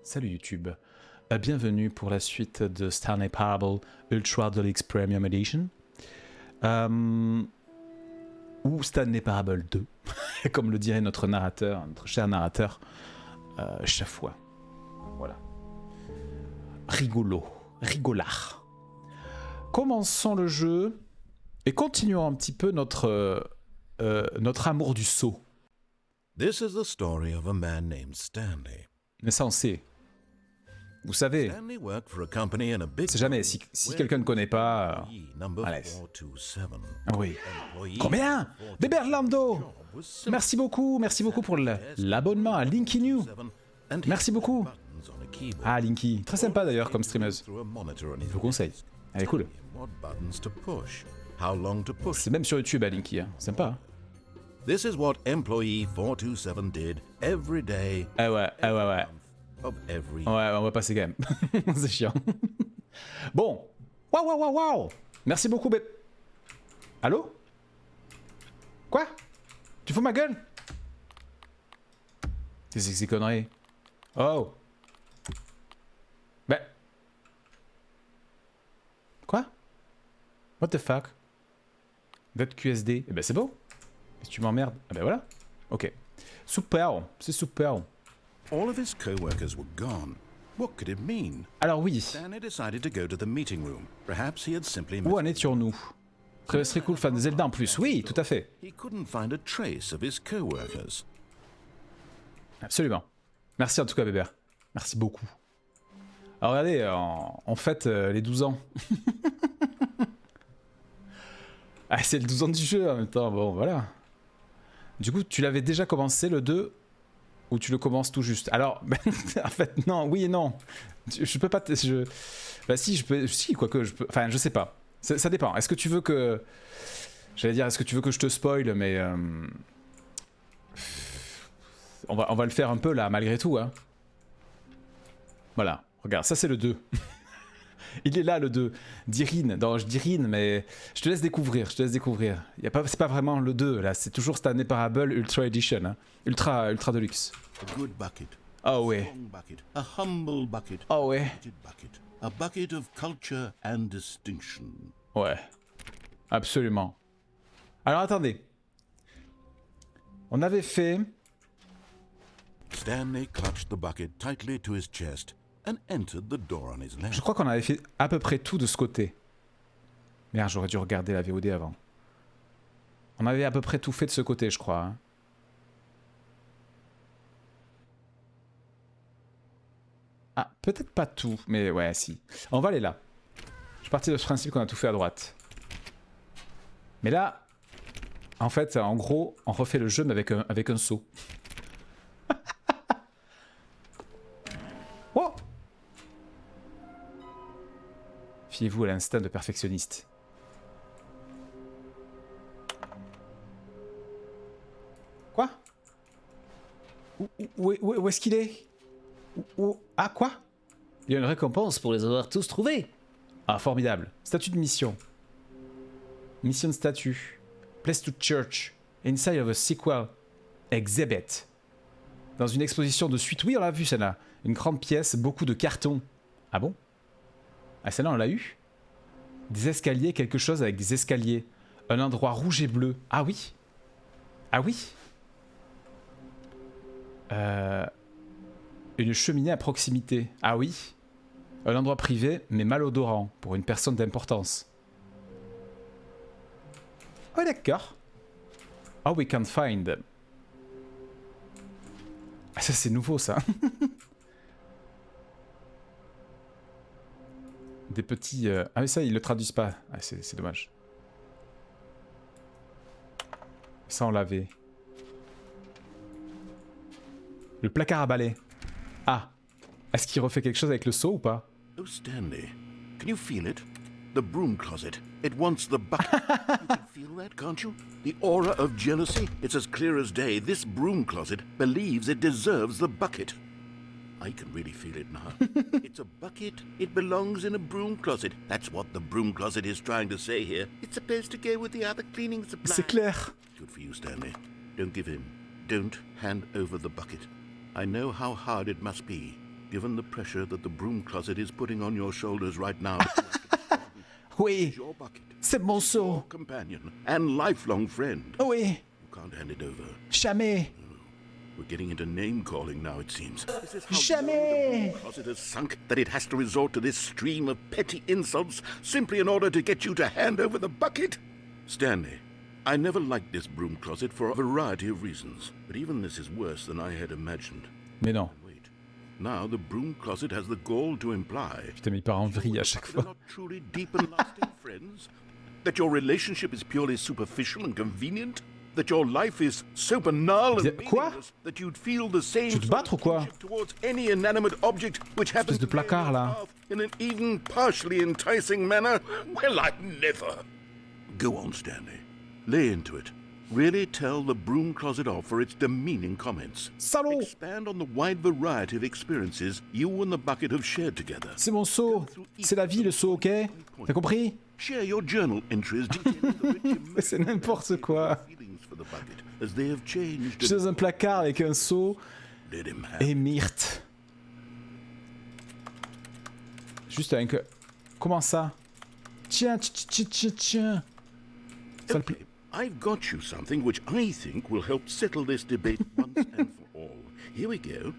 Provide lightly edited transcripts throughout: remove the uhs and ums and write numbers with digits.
Salut YouTube, bienvenue pour la suite de Stanley Parable Ultra Deluxe Premium Edition, ou Stanley Parable 2, comme le dirait notre narrateur, notre cher narrateur, chaque fois. Voilà. Rigolard. Commençons le jeu et continuons un petit peu notre amour du seau. This is the story of a man named Stanley. Mais ça on sait. Vous savez, c'est jamais, si quelqu'un ne connaît pas... allez. Oui. Combien? Beberlando! Merci beaucoup pour l'abonnement à Linky New. Merci beaucoup. Ah, Linky. Très sympa d'ailleurs comme streameuse. Je vous conseille. Elle est cool. C'est même sur YouTube à Linky. Hein. Sympa. Hein. This is what employee 427 did every day. Ah ouais. Ouais, on va passer quand même. C'est chiant. Bon. Waouh. Merci beaucoup, Allô? Quoi? Tu fous ma gueule? Qu'est-ce que c'est que ces conneries? Oh. Ben. Quoi? What the fuck? .qsd. Eh ben c'est beau. Si tu m'emmerdes. Ah ben voilà. Ok. Super. C'est super. All of his co-workers were gone. What could it mean? Alors oui. Stanley decided to go to the meeting room. Perhaps he had simply Où en étions-nous? Très cool fan de Zelda en plus. Oui, tout à fait. He couldn't find a trace of his co-workers. Absolument. Merci en tout cas, Bébert. Merci beaucoup. Alors regardez, en fait, les 12 ans. Ah, c'est le 12 ans du jeu en même temps. Bon, voilà. Du coup, tu l'avais déjà commencé le 2 ou tu le commences tout juste? Alors, en fait, non, oui et non. Je peux pas... Bah si, je peux... Si, quoique, je peux... Enfin, je sais pas. Ça dépend. Est-ce que tu veux que... J'allais dire, est-ce que tu veux que je te spoil, mais... On va le faire un peu, là, malgré tout, hein. Voilà. Regarde, ça, c'est le 2. Il est là, le 2. Dirine. Non, je dis Rine, mais... Je te laisse découvrir, C'est pas vraiment le 2, là. C'est toujours Stanley Parable Ultra Edition, hein. Ultra Deluxe. A good bucket. Ah ouais. Bucket. A humble bucket. Ah ouais. A bucket of culture and distinction. Ouais. Absolument. Alors, attendez. On avait fait... Stanley clutched the bucket tightly to his chest and entered the door on his left. Je crois qu'on avait fait à peu près tout de ce côté. Merde, j'aurais dû regarder la VOD avant. On avait à peu près tout fait de ce côté, je crois. Hein. Ah, peut-être pas tout, mais ouais, si. On va aller là. Je suis parti de ce principe qu'on a tout fait à droite. Mais là, en fait, en gros, on refait le jeu, mais avec un seau. Oh! Fiez-vous à l'instinct de perfectionniste. Quoi? Où est-ce qu'il est? Ah, quoi? Il y a une récompense pour les avoir tous trouvés. Ah, formidable. Statut de mission. Mission de statut. Place to church. Inside of a sequel. Exhibit. Dans une exposition de suite. Oui, on l'a vu, celle-là. Une grande pièce, beaucoup de cartons. Ah bon? Ah, celle-là, on l'a eu? Des escaliers, quelque chose avec des escaliers. Un endroit rouge et bleu. Ah oui? Ah oui? Une cheminée à proximité. Ah oui? Un endroit privé, mais malodorant, pour une personne d'importance. Oh d'accord. Oh, we can find. Ah, ça c'est nouveau ça. Des petits... Ah mais ça ils le traduisent pas. Ah, c'est dommage. Ça on l'avait. Le placard à balai. Ah. Est-ce qu'il refait quelque chose avec le seau ou pas? Oh Stanley, can you feel it? The broom closet. It wants the bucket. You can feel that, can't you? The aura of jealousy. It's as clear as day. This broom closet believes it deserves the bucket. I can really feel it now. It's a bucket. It belongs in a broom closet. That's what the broom closet is trying to say here. It's supposed to go with the other cleaning supplies. C'est clair. Good for you, Stanley. Don't give in. Don't hand over the bucket. I know how hard it must be. given the pressure that the broom closet is putting on your shoulders right now. Oui, Your bucket, c'est mon seau. your companion and lifelong friend. Oui, You can't hand it over. jamais. We're getting into name-calling now, it seems. Is this how Jamais. low the broom closet has sunk that it has to resort to this stream of petty insults simply in order to get you to hand over the bucket? Stanley, I never liked this broom closet for a variety of reasons, but even this is worse than I had imagined. Mais non. Wait, now the broom closet has the gall to imply Putain, mais il part en vrille à chaque that you're fois. not truly deep and lasting friends, that your relationship is purely superficial and convenient, that your life is so banal and Quoi? meaningless that you'd feel the same Tu te sort battre ou of quoi? kinship towards any inanimate object which happens de to lay in placard, your là. path in an even partially enticing manner. Well, I'd never. Go on, Stanley. Lay into it. Really tell the broom closet off for its demeaning comments. Salaud! Expand on the wide variety of experiences you and the bucket have shared together. C'est mon seau. C'est la vie, le seau, ok? T'as compris? Share your journal entries detailing the rich C'est n'importe quoi. feelings for the bucket as they have changed. Je suis dans un placard avec un seau Let him have et myrte. Juste avec... Comment ça? Tiens, tiens. Ça le Okay, I've got you something which I think will help settle this debate once and for all. Here we go.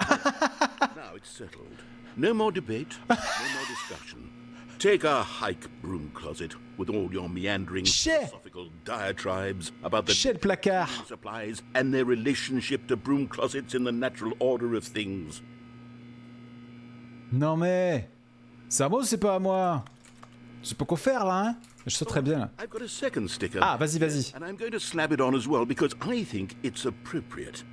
Now it's settled. No more debate, no more discussion. Take a hike, broom closet, with all your meandering Chais. philosophical diatribes about the Chez le placard. supplies and their relationship to broom closets in the natural order of things. Non mais... C'est à moi ou c'est pas à moi? Je peux quoi faire là, hein? Je sais très bien là. I've got a second sticker. Ah, vas-y. And I'm going to slap it on as well because I think it's appropriate.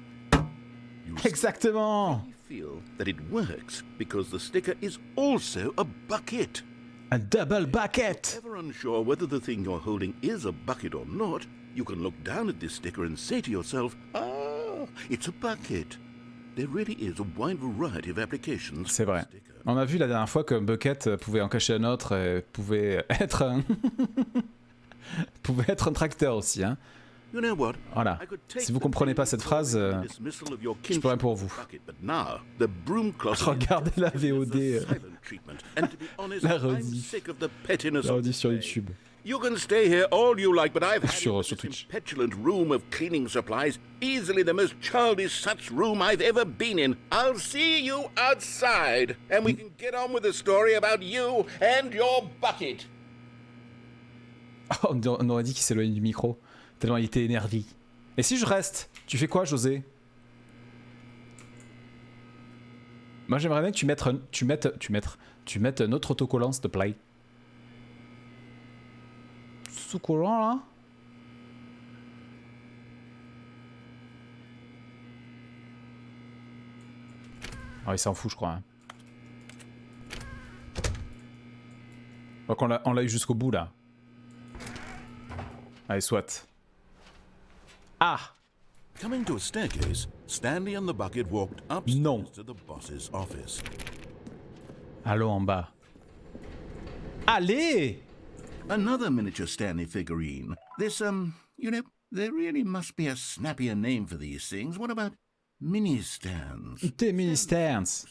You Exactement. feel that it works because the sticker is also a bucket. Un double bucket. Ever unsure whether the thing you're holding is a bucket or not, you can look down at this sticker and say to yourself, ah, it's a bucket. There really is a wide variety of applications. C'est vrai. for the sticker. On a vu la dernière fois qu'un bucket pouvait en cacher un autre et pouvait être un... pouvait être un tracteur aussi, hein. You know what? Voilà. I could take Si vous the comprenez pas pain cette of phrase, dismissal of your je peux rien pour kinship vous. bucket, but now, the broom closet Regardez la VOD, is the silent treatment. And to be honest, la I'm rediff. sick of the pettiness la of rediff sur the day. YouTube. You can stay here all you like, but I've had Sur it with this Twitch. petulant room of cleaning supplies, easily the most childish such room I've ever been in. I'll see you outside, and we can get on with the story about you and your bucket. Oh, on aurait dit qu'il s'éloignait du micro, tellement il était énervé. Et si je reste, tu fais quoi, José? Moi, j'aimerais bien que tu mettes un autre autocollant, s'il te plaît. Autocollant, là? Ah, il s'en fout, je crois. Hein. Donc on l'a eu jusqu'au bout, là. Allez, soit. Ah! Coming to a staircase, Stanley and the bucket walked upstairs Non. to the boss's office. Allons en bas. Allez! Another miniature Stanley figurine. This, you know, there really must be a snappier name for these things. What about mini stands? Des mini-stands.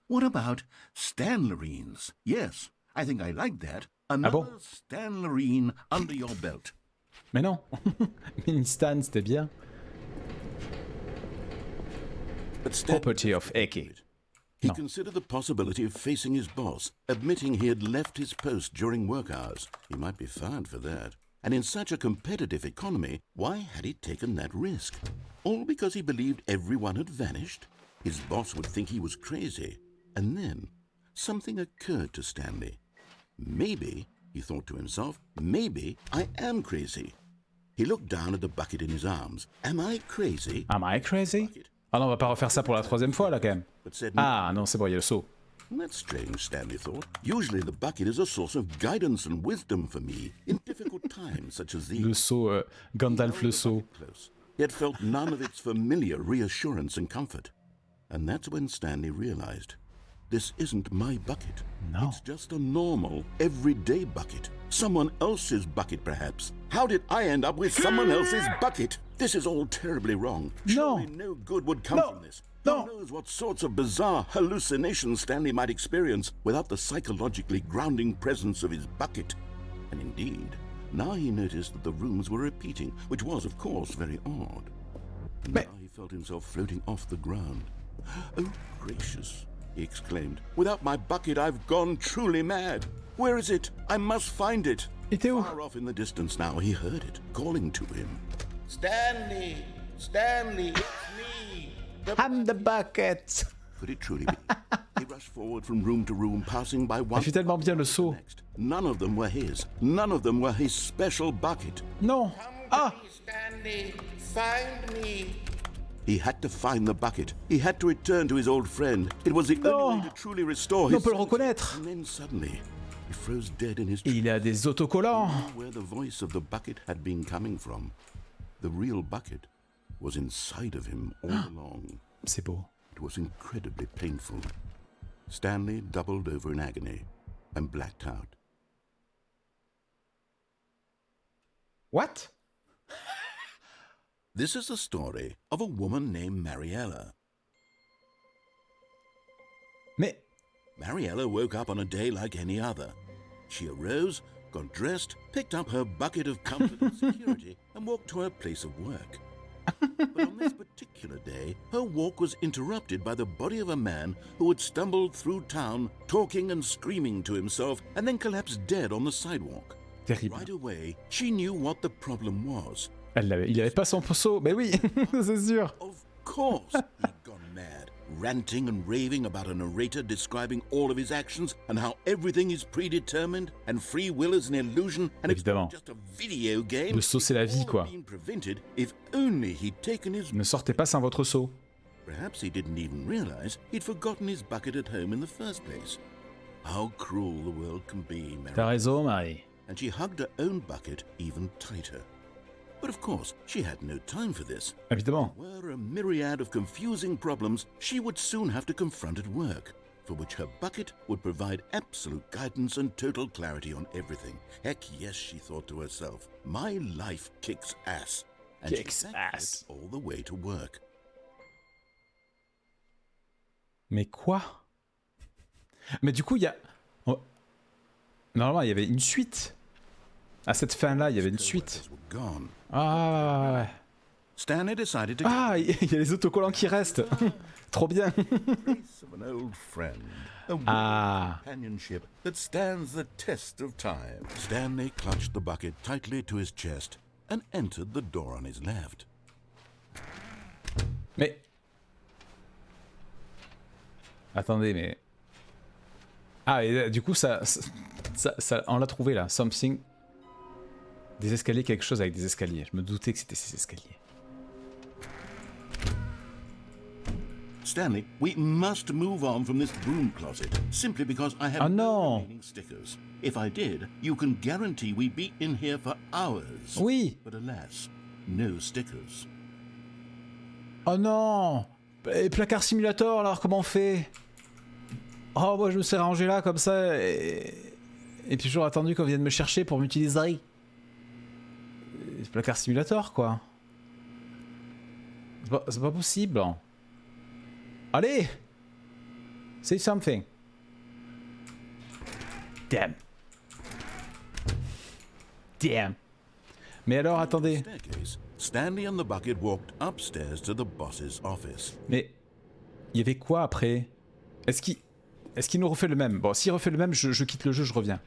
What about Stanlerines? Yes, I think I like that. Another bon? Stanlerine under your belt. Mais non. Mini-stand, c'était bien. But Stanley Property of Eky. He No. considered the possibility of facing his boss, admitting he had left his post during work hours. He might be fired for that. And in such a competitive economy, why had he taken that risk? All because he believed everyone had vanished? His boss would think he was crazy. And then, something occurred to Stanley. Maybe, he thought to himself, maybe I am crazy. He looked down at the bucket in his arms. Am I crazy? Am I crazy? Ah non, on va pas refaire ça pour la troisième fois, là, quand même. But said Ah non, c'est bon, il y a le seau. That's strange, Stanley thought. Usually the bucket is a source of guidance and wisdom for me in difficult times such as these. Le seau, Gandalf le seau. Close, yet felt none of its familiar reassurance and comfort. And that's when Stanley realized This isn't my bucket. Non. It's just a normal, everyday bucket. Someone else's bucket, perhaps. How did I end up with someone else's bucket? This is all terribly wrong. Surely no good would come from this. Who knows what sorts of bizarre hallucinations Stanley might experience without the psychologically grounding presence of his bucket. And indeed, now he noticed that the rooms were repeating, which was, of course, very odd. And now he felt himself floating off the ground. Oh, gracious, he exclaimed. Without my bucket, I've gone truly mad. Where is it? I must find it. Far off in the distance now, he heard it, calling to him. Stanley! Stanley, it's me! I'm the bucket. Could it truly be? He rushed forward from room to room, passing by one. Il fait tellement bien le seau. None of them were his. None of them were his special bucket. Non. Ah. Stanley, find me. He had to find the bucket. He had to return to his old friend. It was the only way to truly restore his. On peut le reconnaître. And then suddenly, he froze dead in his. Il a des autocollants. Where the voice of the bucket had been coming from. The real bucket was inside of him all along. C'est beau. It was incredibly painful. Stanley doubled over in agony and blacked out. What? This is the story of a woman named Mariella. Mais... Mariella woke up on a day like any other. She arose, got dressed, picked up her bucket of comfort and security, and walked to her place of work. But on this particular day, her walk was interrupted by the body of a man who had stumbled through town, talking and screaming to himself, and then collapsed dead on the sidewalk. Terrible. Right away, she knew what the problem was. Il avait pas son seau, mais oui, c'est sûr. Of course, he'd gone mad, ranting and raving about a narrator describing all of his actions and how everything is predetermined and free will is an illusion and Évidemment. it's just a video game. Le seau, c'est la vie, quoi. If only he'd taken his... Ne sortez pas sans votre seau. Perhaps he didn't even realize he'd forgotten his bucket at home in the first place. How cruel the world can be, Mary. T'as raison, Marie. And she hugged her own bucket even tighter. But of course, she had no time for this. Évidemment. There were a myriad of confusing problems she would soon have to confront at work, for which her bucket would provide absolute guidance and total clarity on everything. Heck yes, she thought to herself, my life kicks ass. And Kicks she ass. all the way to work. Mais quoi? Mais du coup, il y a... Normalement, il y avait une suite. À cette fin-là, il y avait une suite. Ah, ouais. Stanley decided to Ah, il y a les autocollants qui restent. Trop bien. Ah. Companionship that stands the test of time. Stanley clutched the bucket tightly to his chest and entered the door on his left. Mais... Attendez, mais... Ah, et du coup, ça on l'a trouvé là. Something... Des escaliers, quelque chose avec des escaliers. Je me doutais que c'était ces escaliers. Stanley, we must move on from this broom closet, simply because I have no remaining stickers. If I did, you can guarantee we'd be in here for hours. Oui. But alas, no stickers. Oh non. Et placard simulator, alors comment on fait? Oh, moi je me serais rangé là comme ça et puis j'aurais attendu qu'on vienne me chercher pour m'utiliser. Placard simulator quoi. C'est pas possible. Allez! Say something. Damn. Damn. Mais alors attendez. Stanley and the bucket walked upstairs to the boss's office. Mais il y avait quoi après? Est-ce qu'il nous refait le même? Bon, s'il refait le même, je quitte le jeu, je reviens.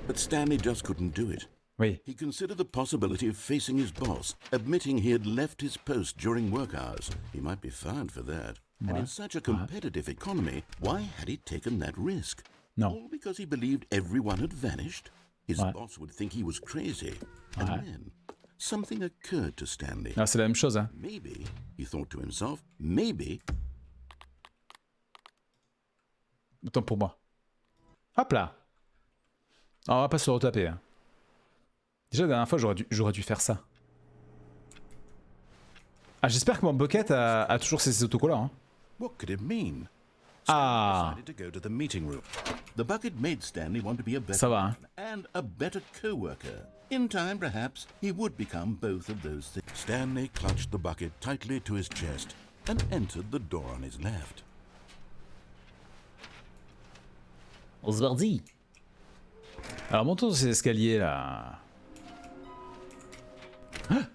But Stanley just couldn't do it. Oui. He considered the possibility of facing his boss, admitting he had left his post during work hours. He might be fired for that. And in such a competitive economy, why had he taken that risk? No. All because he believed everyone had vanished? His boss would think he was crazy. And then something occurred to Stanley. Ah, c'est la même chose, hein. Maybe, he thought to himself, maybe... Autant pour moi. Hop là. Ah, on va pas se le retaper. Hein. Déjà, la dernière fois, j'aurais dû faire ça. Ah, j'espère que mon bucket a toujours ses autocollants. Hein. What could it mean? Ah, Decided to go to the meeting room. The bucket made Stanley want to be a better ça va. Hein. man and a better co-worker. In time, perhaps, he would become both of those things. Stanley clutched the bucket tightly to his chest and entered the door on his left. On se bardit. Alors montons ces escaliers là. Ah,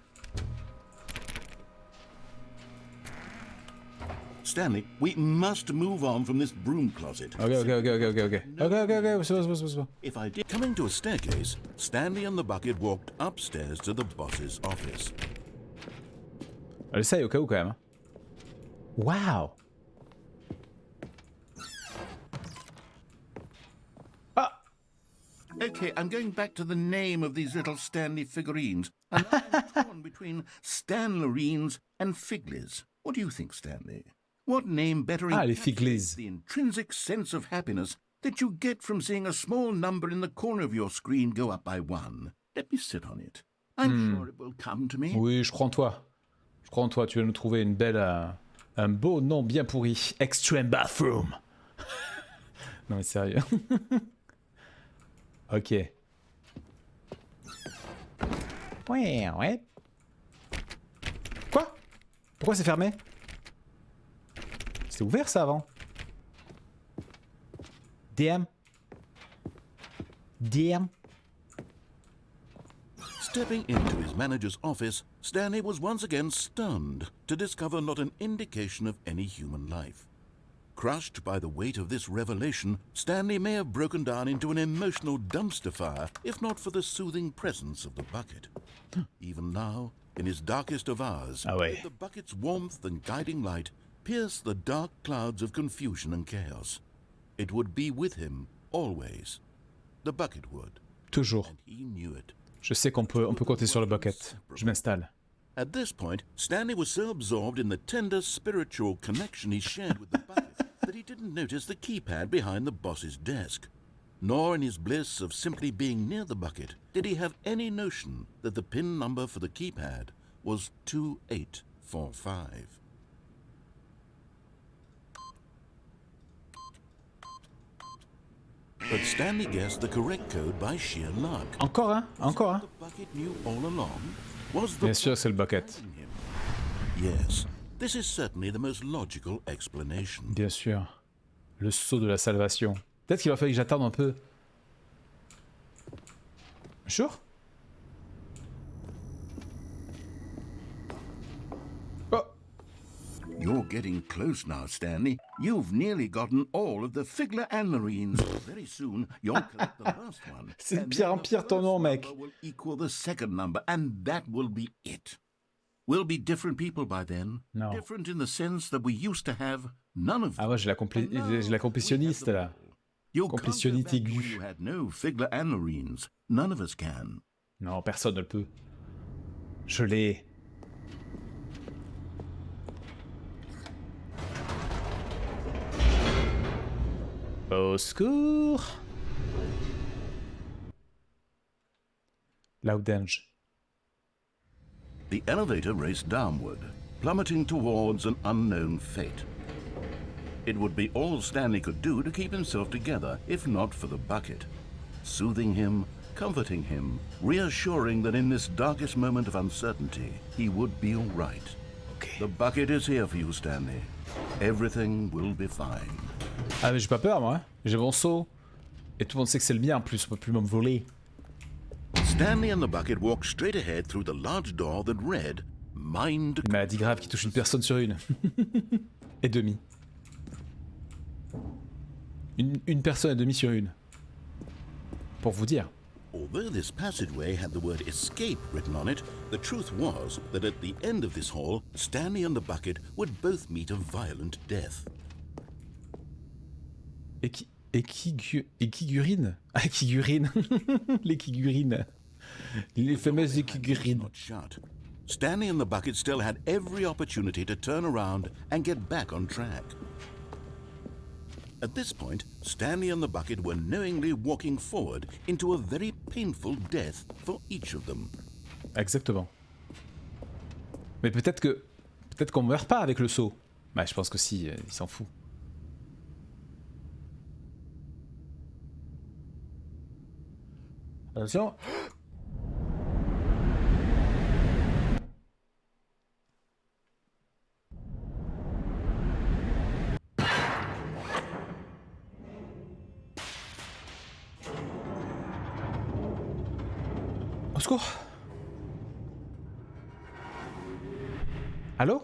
Stanley, we must move on from this broom closet. ok. C'est bon. If I did. Coming to a staircase, Stanley and the bucket walked upstairs to the boss's office. Elle essaye au cas où quand même. Waouh. Ah. Okay, I'm going back to the name of these little Stanley figurines. And I'm torn between Stanlerines and Figlies. What do you think, Stanley? What name better les encapsulates Figlies. the intrinsic sense of happiness that you get from seeing a small number in the corner of your screen go up by 1? Let me sit on it. I'm sure it will come to me. Oui, je crois en toi. Je crois en toi. Tu vas nous trouver une belle, un beau nom bien pourri. Extreme bathroom. Non mais sérieux. Ok. Ouais. Quoi? Pourquoi c'est fermé? C'était ouvert ça avant. DM. Stepping into his manager's office, Stanley was once again stunned to discover not an indication of any human life. Crushed by the weight of this revelation, Stanley may have broken down into an emotional dumpster fire if not for the soothing presence of the bucket. Even now, in his darkest of hours, Ah ouais. the bucket's warmth and guiding light pierce the dark clouds of confusion and chaos. It would be with him always. The bucket would. Toujours. And he knew it. Je sais on peut compter sur le bucket. Je m'installe. At this point, Stanley was so absorbed in the tender spiritual connection he shared with the bucket that he didn't notice the keypad behind the boss's desk. Nor in his bliss of simply being near the bucket did he have any notion that the PIN number for the keypad was 2845. But Stanley guessed the correct code by sheer luck. Encore un. The bucket knew all along was the Bien sûr, c'est le bucket. guiding him. Yes, this is certainly the most logical explanation. Bien sûr. Le seau de la salvation. Peut-être qu'il va falloir que j'attende un peu. Sure. Oh. You're getting close now, Stanley. You've nearly gotten all of the Figler and Marines. Very soon, you'll collect the last one. C'est de And pire then en the pire ton first nom, mec. number will equal the second number, and that will be it. We'll be different people by then. No. Different in the sense that we used to have none of Ah ouais, j'ai la complétionniste là. You can't go Complétionniste back when aiguë. you had no Figler and Marines. None of us can. Non, personne ne le peut. Je l'ai. Au secours. Loudenge. The elevator raced downward, plummeting towards an unknown fate. It would be all Stanley could do to keep himself together, if not for the bucket. Soothing him, comforting him, reassuring that in this darkest moment of uncertainty, he would be all right. Ok. The bucket is here for you, Stanley. Everything will be fine. Ah mais j'ai pas peur moi. Hein. J'ai mon seau. Et tout le monde sait que c'est le mien en plus, on peut plus me voler. Stanley and the bucket walked straight ahead through the large door that read, Mind... Une maladie grave qui touche une personne sur une. Et demi. Une personne et demie sur une. Pour vous dire. Although this passageway had the word escape written on it, the truth was that at the end of this hall, Stanley and the bucket would both meet a violent death. Ekygurine. Ah, Ekygurine. Les Kygurines. Les fameuses Ekygurines. Not shut. Stanley and the bucket still had every opportunity to turn around and get back on track. At this point, Stanley and the bucket were knowingly walking forward into a very painful death for each of them. Exactement. Mais peut-être que Peut-être qu'on meurt pas avec le seau. Bah, je pense que si, il s'en fout. Attention. Au secours. Allô?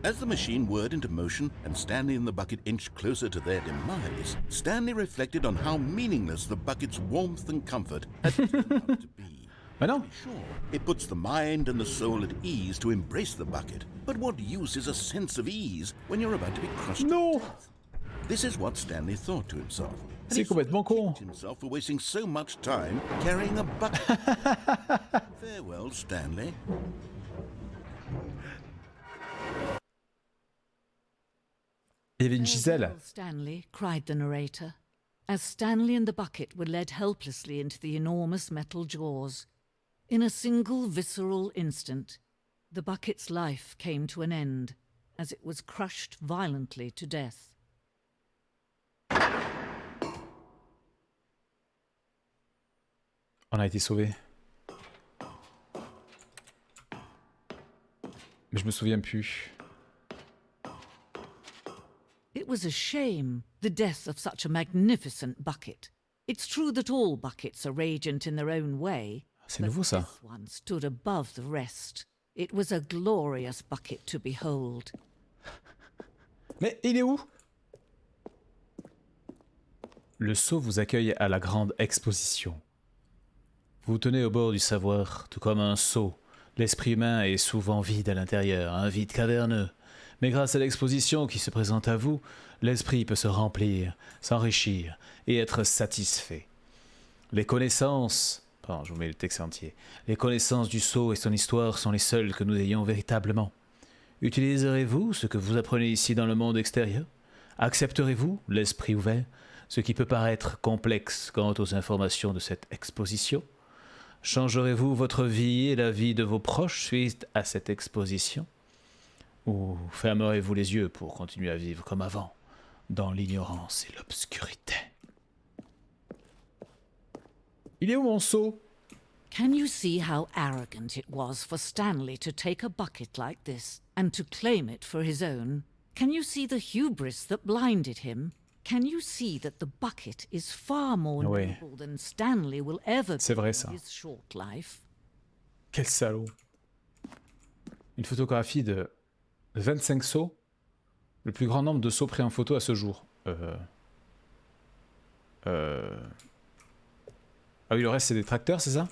As the machine whirred into motion and Stanley and the bucket inched closer to their demise, Stanley reflected on how meaningless the bucket's warmth and comfort had turned out to be. Bah non. Sure, it puts the mind and the soul at ease to embrace the bucket, but what use is a sense of ease when you're about to be crushed No. to death? This is what Stanley thought to himself. And C'est he sort of complètement con. kicked himself for wasting so much time carrying a bucket. Farewell, Stanley. Il y avait une Gisèle. Farewell, Stanley, cried the narrator, as Stanley and the bucket were led helplessly into the enormous metal jaws. In a single visceral instant, the bucket's life came to an end, as it was crushed violently to death. On a été sauvés. Mais je me souviens plus. It was a shame, the death of such a magnificent bucket. It's true that all buckets are radiant in their own way, C'est but nouveau ça. this one stood above the rest. It was a glorious bucket to behold. Mais il est où? Le seau vous accueille à la grande exposition. Vous vous tenez au bord du savoir, tout comme un seau. L'esprit humain est souvent vide à l'intérieur, un vide caverneux. Mais grâce à l'exposition qui se présente à vous, l'esprit peut se remplir, s'enrichir et être satisfait. Les connaissances... Pardon, je vous mets le texte entier. Les connaissances du seau et son histoire sont les seules que nous ayons véritablement. Utiliserez-vous ce que vous apprenez ici dans le monde extérieur? Accepterez-vous, l'esprit ouvert, ce qui peut paraître complexe quant aux informations de cette exposition? Changerez-vous votre vie et la vie de vos proches suite à cette exposition? Ou fermerez-vous les yeux pour continuer à vivre comme avant, dans l'ignorance et l'obscurité? Il est où mon seau? Can you see how arrogant it was for Stanley to take a bucket like this and to claim it for his own? Can you see the hubris that blinded him? Can you see that the bucket is far more Ouais. noble than Stanley will ever C'est be vrai, in ça. his short life? Quel salaud. Une photographie de 25 seaux. Le plus grand nombre de seaux pris en photo à ce jour. Ah oui, le reste c'est des tracteurs, c'est ça?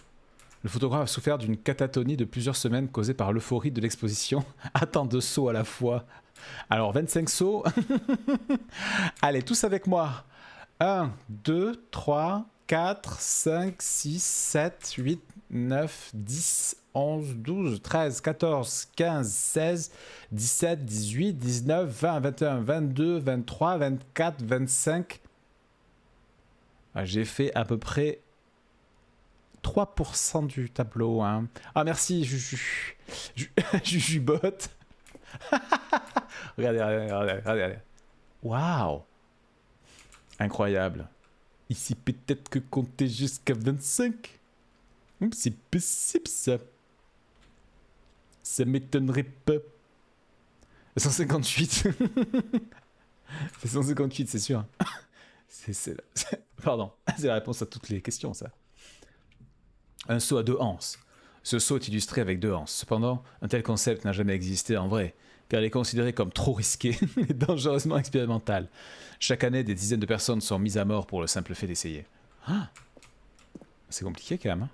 Le photographe a souffert d'une catatonie de plusieurs semaines causée par l'euphorie de l'exposition à tant de seaux à la fois. Alors 25 seaux. Allez, tous avec moi. 1, 2, 3, 4, 5, 6, 7, 8, 9, 10, 11, 12, 13, 14, 15, 16, 17, 18, 19, 20, 21, 22, 23, 24, 25. Ah, j'ai fait à peu près 3% du tableau. Hein. Ah merci, Jujubot. Regardez. Waouh. Incroyable. Ici peut-être que compter jusqu'à 25. C'est possible ça. Ça m'étonnerait pas. 158. C'est 158, c'est sûr. Pardon, c'est la réponse à toutes les questions, ça. Un seau à deux anses. Ce seau est illustré avec deux anses. Cependant, un tel concept n'a jamais existé en vrai, car il est considéré comme trop risqué et dangereusement expérimental. Chaque année, des dizaines de personnes sont mises à mort pour le simple fait d'essayer. Ah, c'est compliqué quand même. Hein.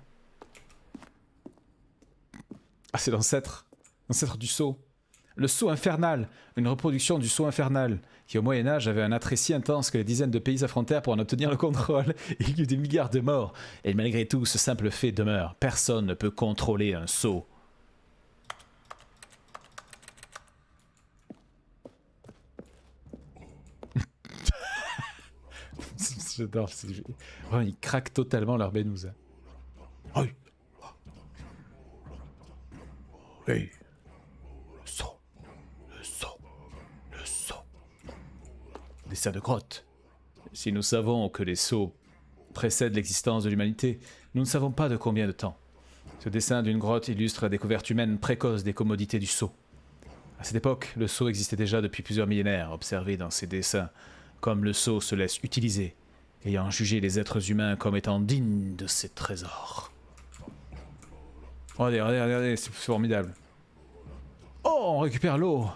Ah, c'est l'ancêtre du seau. Le seau infernal, une reproduction du seau infernal, qui au Moyen-Âge avait un attrait si intense que les dizaines de pays s'affrontèrent pour en obtenir le contrôle. Il y eut des milliards de morts, et malgré tout, ce simple fait demeure. Personne ne peut contrôler un seau. J'adore, vraiment, ils craquent totalement leur bénouse. Oui. Oui. Seau. dessin de grotte. Si nous savons que les seaux précèdent l'existence de l'humanité, nous ne savons pas de combien de temps. Ce dessin d'une grotte illustre la découverte humaine précoce des commodités du seau. À cette époque, le seau existait déjà depuis plusieurs millénaires. Observé dans ces dessins, comme le seau se laisse utiliser, ayant jugé les êtres humains comme étant dignes de ces trésors. Regardez, regardez, regardez, c'est formidable. Oh, on récupère l'eau.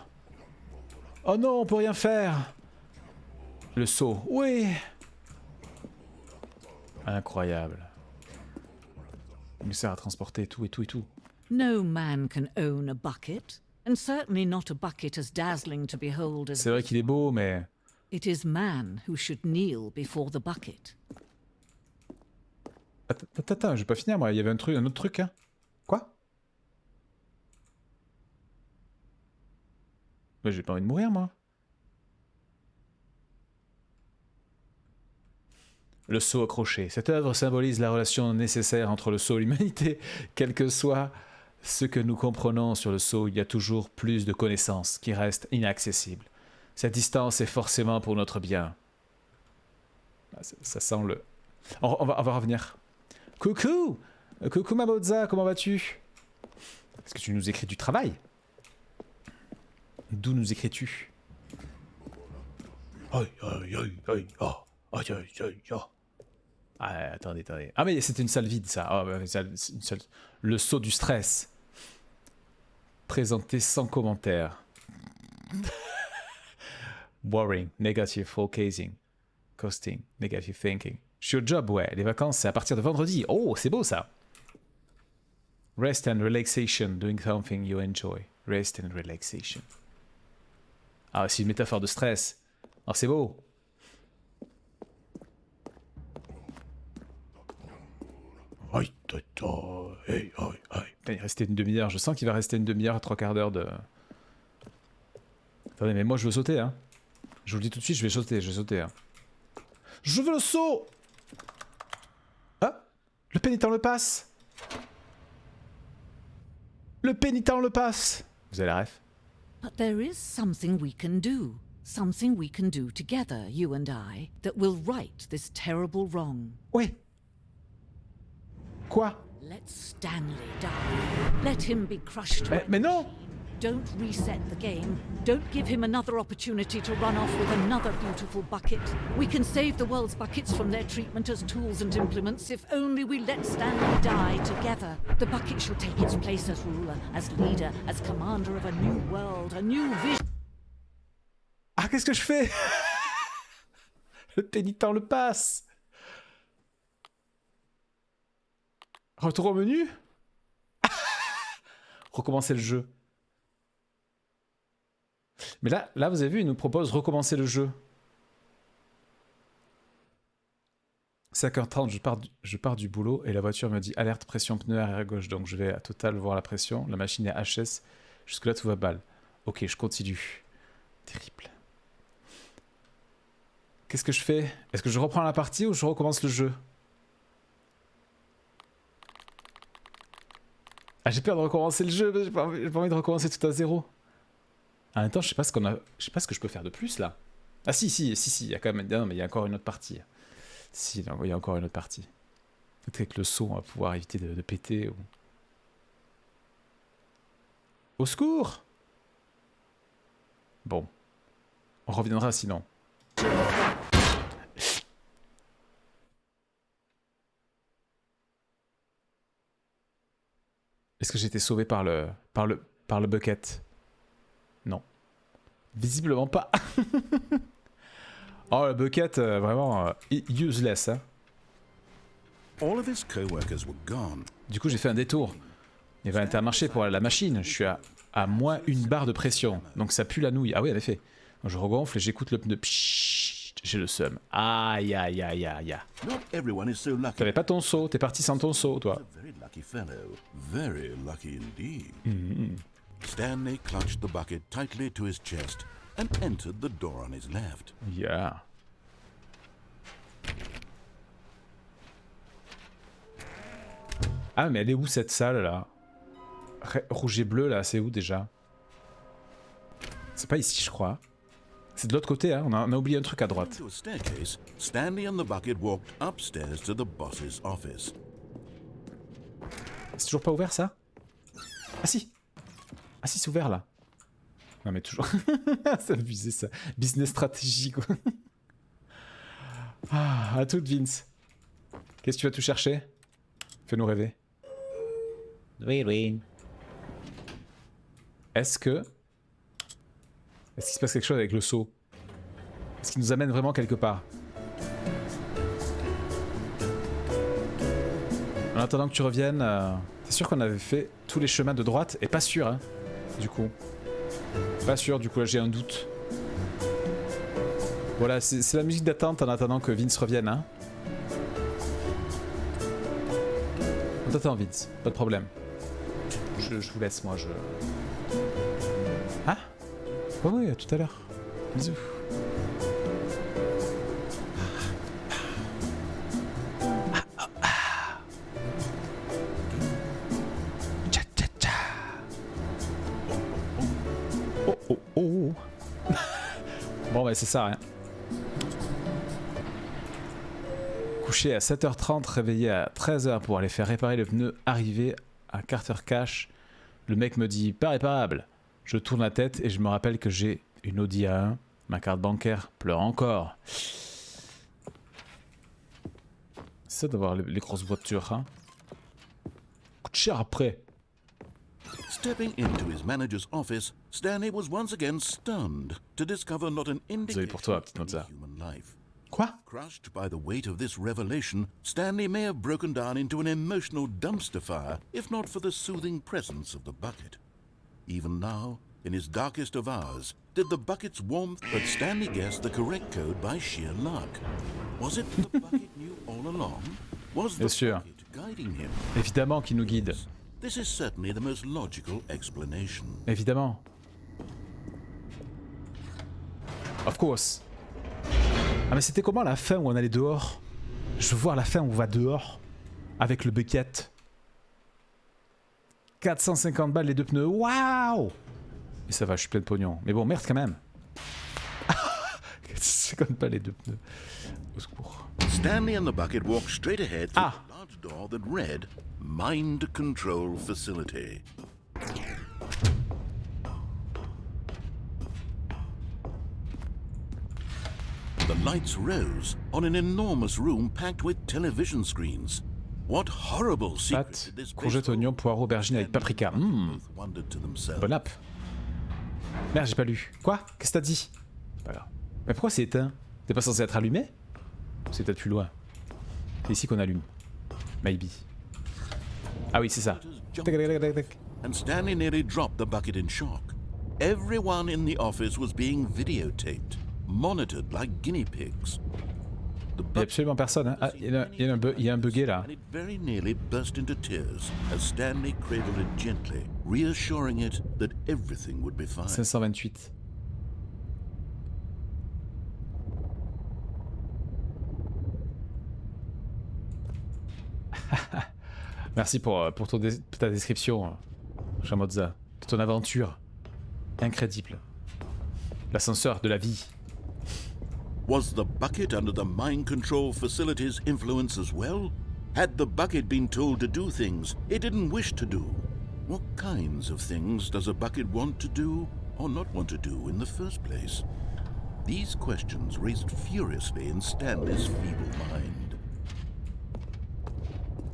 Oh non, on peut rien faire. Le seau, oui. Incroyable. Il me sert à transporter tout et tout et tout. No man can own a bucket, and certainly not a bucket as dazzling to behold as... C'est vrai qu'il est beau, mais... It is man who should kneel before the bucket. Attends, je vais pas finir moi, il y avait un autre truc, hein. Quoi? Mais j'ai pas envie de mourir, moi. Le seau accroché. Cette œuvre symbolise la relation nécessaire entre le seau et l'humanité. Quel que soit ce que nous comprenons sur le seau, il y a toujours plus de connaissances qui restent inaccessibles. Cette distance est forcément pour notre bien. Ça sent le... On va revenir. Coucou! Coucou ma Bozza, comment vas-tu? Est-ce que tu nous écris du travail? D'où nous écris-tu? Aïe, aïe, aïe, aïe, oh. Aïe, aïe, aïe, aïe. Ah, attendez. Ah, mais c'était une salle vide, ça. Oh, une salle... Le seau du stress. Présenté sans commentaire. Boring, negative forecasting, costing, negative thinking. Je suis au job, ouais. Les vacances, c'est à partir de vendredi. Oh, c'est beau, ça. Rest and relaxation, doing something you enjoy. Rest and relaxation. Ah, c'est une métaphore de stress. Oh, c'est beau. Aïe, aïe, aïe, aïe. Il restait une demi-heure. Je sens qu'il va rester une demi-heure à 3/4 d'heure de... Attendez, mais moi je veux sauter, hein. Je vous le dis tout de suite, je vais sauter, hein. Je veux le saut! Ah! Le pénitent le passe! Le pénitent le passe! Vous avez la ref? But there is something we can do. Something we can do together, you and I, that will right this terrible wrong. Oui. Quoi? Let Stanley die. Let him be crushed. Mais non! Don't reset the game. Don't give him another opportunity to run off with another beautiful bucket. We can save the world's buckets from their treatment as tools and implements if only we let Stanley die together. The bucket shall take its place as ruler, as leader, as commander of a new world, a new vision. Ah, qu'est-ce que je fais? Le pénitent le passe. Retour au menu. Recommencer le jeu. Mais là, vous avez vu, il nous propose recommencer le jeu. 5h30, je pars du boulot et la voiture me dit alerte pression pneu arrière gauche. Donc je vais à Total voir la pression. La machine est HS. Jusque là tout va balle. Ok, je continue. Terrible. Qu'est-ce que je fais? Est-ce que je reprends la partie ou je recommence le jeu? Ah, j'ai peur de recommencer le jeu, mais j'ai pas envie de recommencer tout à zéro. En même temps, je sais pas ce que je peux faire de plus là. Ah si, il y a quand même... Non, mais il y a encore une autre partie. Si, il y a encore une autre partie. Peut-être qu'avec le seau, on va pouvoir éviter de péter. Ou... Au secours! Bon. On reviendra sinon. Est-ce que j'ai été sauvé par le bucket? Non. Visiblement pas. Oh, le bucket, vraiment useless. Hein. All of his co-workers were gone. Du coup, j'ai fait un détour. Il y avait un Intermarché pour la machine. Je suis à moins 1 bar de pression. Donc ça pue la nouille. Ah oui, en effet. Donc, je regonfle et j'écoute le pneu. J'ai le seum. Aïe, aïe, aïe, aïe. Not everyone is so lucky. T'avais pas ton seau. T'es parti sans ton seau, toi. A very lucky fellow. Very lucky indeed. Stanley clutched the bucket tightly to his chest and entered the door on his left. Yeah. Ah, mais elle est où cette salle là? Rouge et bleu là, c'est où déjà? C'est pas ici, je crois. C'est de l'autre côté, hein. On a oublié un truc à droite. To a staircase, Stanley and the bucket walked upstairs to the boss's office. C'est toujours pas ouvert ça? Ah si! Ah si, c'est ouvert là. Non mais toujours. Ça abusé ça. Business stratégie quoi. Ah, à toute Vince. Qu'est-ce que tu vas tout chercher? Fais-nous rêver. Oui, oui. Est-ce qu'il se passe quelque chose avec le seau? Est-ce qu'il nous amène vraiment quelque part? En attendant que tu reviennes, c'est sûr qu'on avait fait tous les chemins de droite et pas sûr, hein, du coup. Pas sûr, du coup là j'ai un doute. Voilà, c'est la musique d'attente en attendant que Vince revienne, hein. On t'attend Vince, pas de problème. Je vous laisse, moi, Ah? Oui, à tout à l'heure. Bisous. Oh. Bon, bah c'est ça, hein. Couché à 7h30, réveillé à 13h pour aller faire réparer le pneu, arrivé à Carter Cash. Le mec me dit « pas réparable ». Je tourne la tête et je me rappelle que j'ai une Audi A1. Ma carte bancaire pleure encore. C'est ça d'avoir les grosses voitures, hein. Coûte cher après. Stepping into his manager's office, Stanley was once again stunned to discover not an Désolé pour toi, petite indication Mozart. of human life. Quoi? Crushed by the weight of this revelation, Stanley may have broken down into an emotional dumpster fire if not for the soothing presence of the bucket. Even now, in his darkest of hours, did the bucket's warmth... But Stanley guessed the correct code by sheer luck. Was it the bucket knew all along? Was the bucket guiding him? Évidemment qu'il nous guide. This is certainly the most logical explanation. Évidemment. Of course. Ah mais c'était comment la fin où on allait dehors? Je veux voir la fin où on va dehors. Avec le bucket. 450 balles les deux pneus. Waouh! Et ça va, je suis plein de pognon. Mais bon, merde quand même. 450 balles les deux pneus. Au secours. Stanley and the bucket walked straight ahead through a large door that read Mind Control Facility. The lights rose on an enormous room packed with television screens. What horrible secret Pâtes, did this courgettes, oignons, poireaux, aubergines avec paprika. wondered to themselves. Bon app. Merde, j'ai pas lu. Quoi? Qu'est-ce que t'as dit? Pas grave. Mais pourquoi c'est éteint? T'es pas censé être allumé? C'est peut-être plus loin. C'est ici qu'on allume. Maybe. Ah oui, c'est ça. And Stanley nearly dropped the bucket in shock. Everyone in the office was being videotaped, monitored like guinea pigs. Il y a absolument personne. Hein. Ah, il y a un bugué là. And it very nearly burst into tears as Stanley cradled it gently, reassuring it that everything would be fine. 528. Merci pour ta description, Chamozza, de ton aventure. Incroyable. L'ascenseur de la vie. Was the bucket under the mind control facility's influence as well? Had the bucket been told to do things it didn't wish to do? What kinds of things does a bucket want to do or not want to do in the first place? These questions raced furiously in Stanley's feeble mind.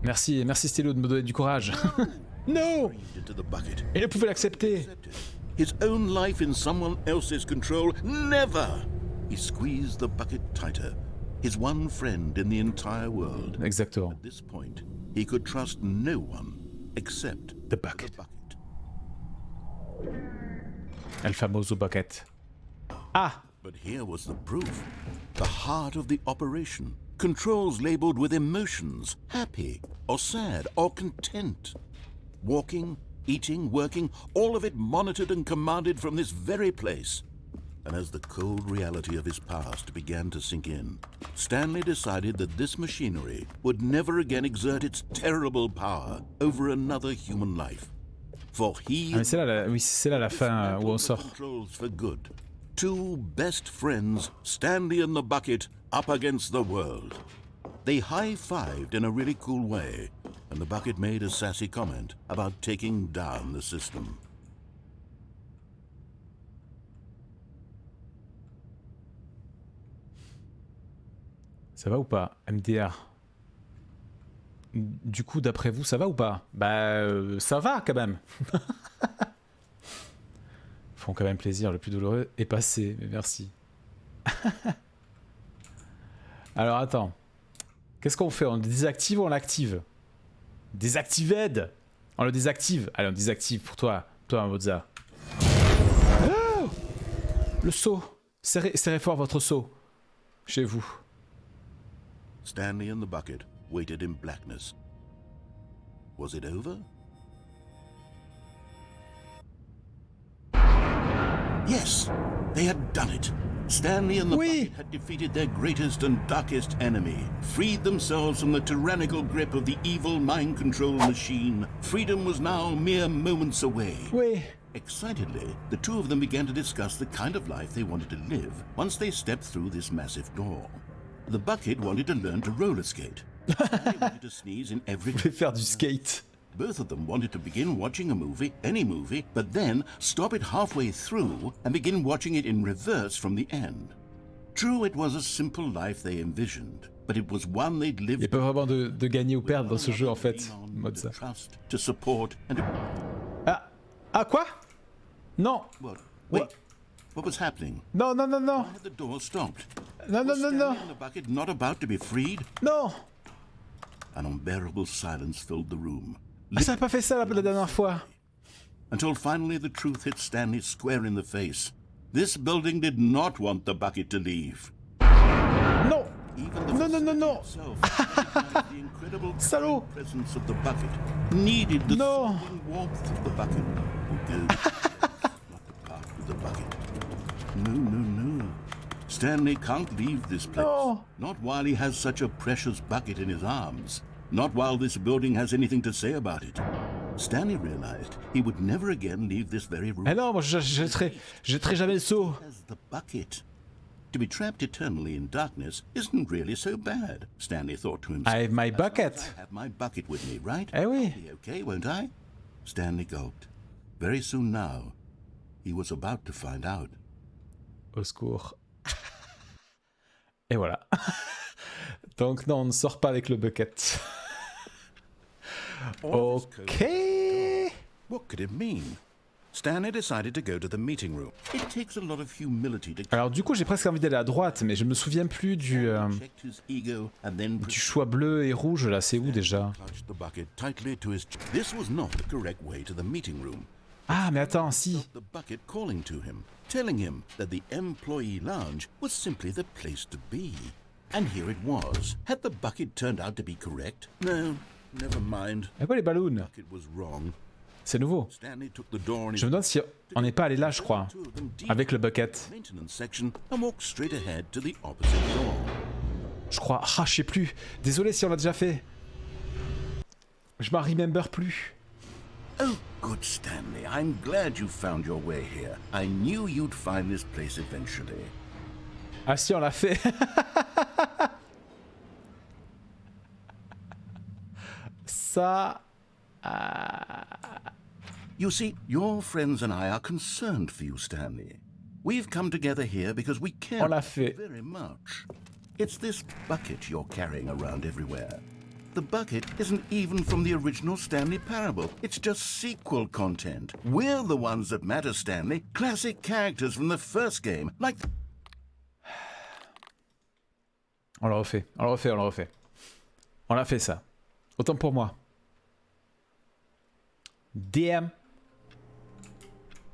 Merci Stello de me donner du courage. No! Il ne pouvait l'accepter. His own life in someone else's control, never! He squeezed the bucket tighter. His one friend in the entire world. Exactement. At this point, he could trust no one except the bucket. El famoso bucket. Ah! But here was the proof. The heart of the operation. Controls labeled with emotions, happy or sad or content. Walking, eating, working, all of it monitored and commanded from this very place. And as the cold reality of his past began to sink in, Stanley decided that this machinery would never again exert its terrible power over another human life. For he c'est là la fin où on sort. For good. Two best friends, Stanley and the bucket, up against the world. They high-fived in a really cool way, and the bucket made a sassy comment about taking down the system. Ça va ou pas, MDR? Du coup, d'après vous, ça va ou pas? Bah, ça va quand même. Font quand même plaisir, le plus douloureux est passé, mais merci. Alors attends, qu'est-ce qu'on fait? On le désactive ou on l'active? Désactived. On le désactive. Allez, on désactive pour toi, Mozart. Oh, le seau. Serrez fort votre seau. Chez vous. Stanley and the bucket waited in blackness. Was it over? Yes, they had done it. Stanley and the bucket had defeated their greatest and darkest enemy, freed themselves from the tyrannical grip of the evil mind control machine. Freedom was now mere moments away. Oui. Excitedly, the two of them began to discuss the kind of life they wanted to live once they stepped through this massive door. The bucket wanted to learn to roller skate. Stanley wanted to sneeze in every... Vous voulez faire du skate. Both of them wanted to begin watching a movie, any movie, but then stop it halfway through and begin watching it in reverse from the end. True, it was a simple life they envisioned, but it was one they'd lived... Il n'y a pas vraiment de gagner ou perdre dans ce jeu en fait. Mode ça. To support and to... Ah quoi? Non. What? Wait. What was happening? Non. Why had the door stopped? Non. Was Stanley and the bucket not about to be freed? Non. An unbearable silence filled the room. Ah, ça n'a pas fait ça la dernière fois. Until finally the truth hit Stanley square in the face. This building did not want the bucket to leave. Non. Non. The incredible Salaud. presence of the bucket needed the Non. soothing warmth of the bucket. Not the part of the bucket. No. Stanley can't leave this place. No. Not while he has such a precious bucket in his arms. Not while this building has anything to say about it. Stanley realized he would never again leave this very room. Eh non, moi je jetterai jamais le seau. As the bucket. To be trapped eternally in darkness isn't really so bad, Stanley thought to himself. I have my bucket. I have my bucket with me, right? Eh oui. I'll be okay, won't I? Stanley gulped. Very soon now, he was about to find out. Au secours. Et voilà. Donc non, on ne sort pas avec le bucket. Ok. What could it mean? Stanley decided to go to the meeting room. It takes a lot of humility to... Alors du coup, j'ai presque envie d'aller à droite, mais je me souviens plus du choix bleu et rouge là. C'est où déjà? This was not the correct way to the meeting room. Ah, mais attends, si. The bucket calling to him, telling him that the employee lounge was simply the place to be. And here it was. Had the bucket turned out to be correct? No, never mind. Et quoi les ballons? The bucket was wrong. C'est nouveau. Stanley took the door in his... Je me demande si on n'est pas allé là, je crois, avec le bucket. Maintenance section and walked straight ahead to the opposite door. Je crois. Ah, je sais plus. Désolé si on l'a déjà fait. Je m'en remember plus. Oh, good Stanley. I'm glad you found your way here. I knew you'd find this place eventually. Ah si, on l'a fait. Ça... You see, your friends and I are concerned for you, Stanley. We've come together here because we care On l'a fait. very much. It's this bucket you're carrying around everywhere. The bucket isn't even from the original Stanley Parable. It's just sequel content. We're the ones that matter, Stanley. Classic characters from the first game, like... On l'a refait. On l'a fait ça. Autant pour moi. DM.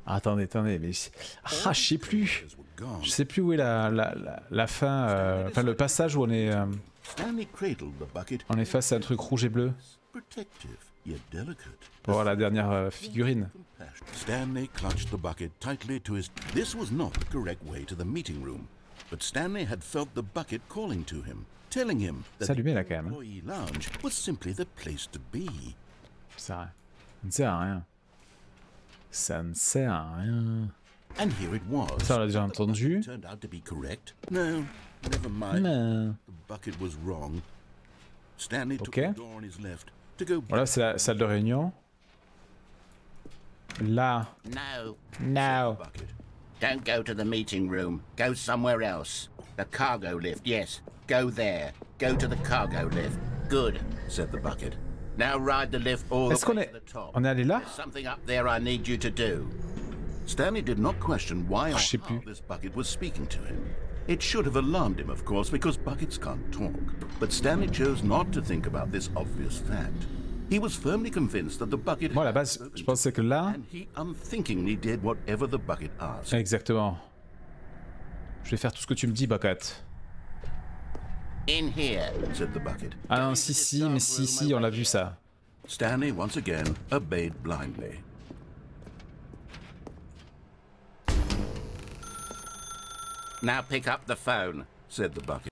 Ah, attendez, mais... Ah, je sais plus. Je sais plus où est la fin, enfin le passage où on est face à un truc rouge et bleu. Pour voir la dernière figurine. Stanley clutched the bucket tightly to his... This was not the correct way to the meeting room, but Stanley had felt the bucket calling to him, telling him that the employee lounge was simply the place to be. Ça ne sert à rien. Ça ne sert à rien. And here it was. Ça, on l'a déjà entendu. Turned out to be correct. No, never mind. Non. The bucket was wrong. Stanley took Ok. the door on his left to go Voilà, c'est la salle de réunion. Là. No. No. bucket. Don't go to the meeting room. Go somewhere else. The cargo lift, yes. Go there. Go to the cargo lift. Good, said the bucket. Now ride the lift all Est-ce the qu'on way est... to the top. On est allé là? There's something up there I need you to do. Stanley did not question why or Je sais how plus. this bucket was speaking to him. It should have alarmed him, of course, because buckets can't talk. But Stanley chose not to think about this obvious fact. He was firmly convinced that the bucket Moi, à la had base, spoken je to pensais que là... him, and he unthinkingly did whatever the bucket asked. Exactement. Je vais faire tout ce que tu me dis, Bucket. In here. Said the bucket. Ah non, si, mais si, on l'a vu ça. Stanley once again obeyed blindly. Now pick up the phone. Said the bucket.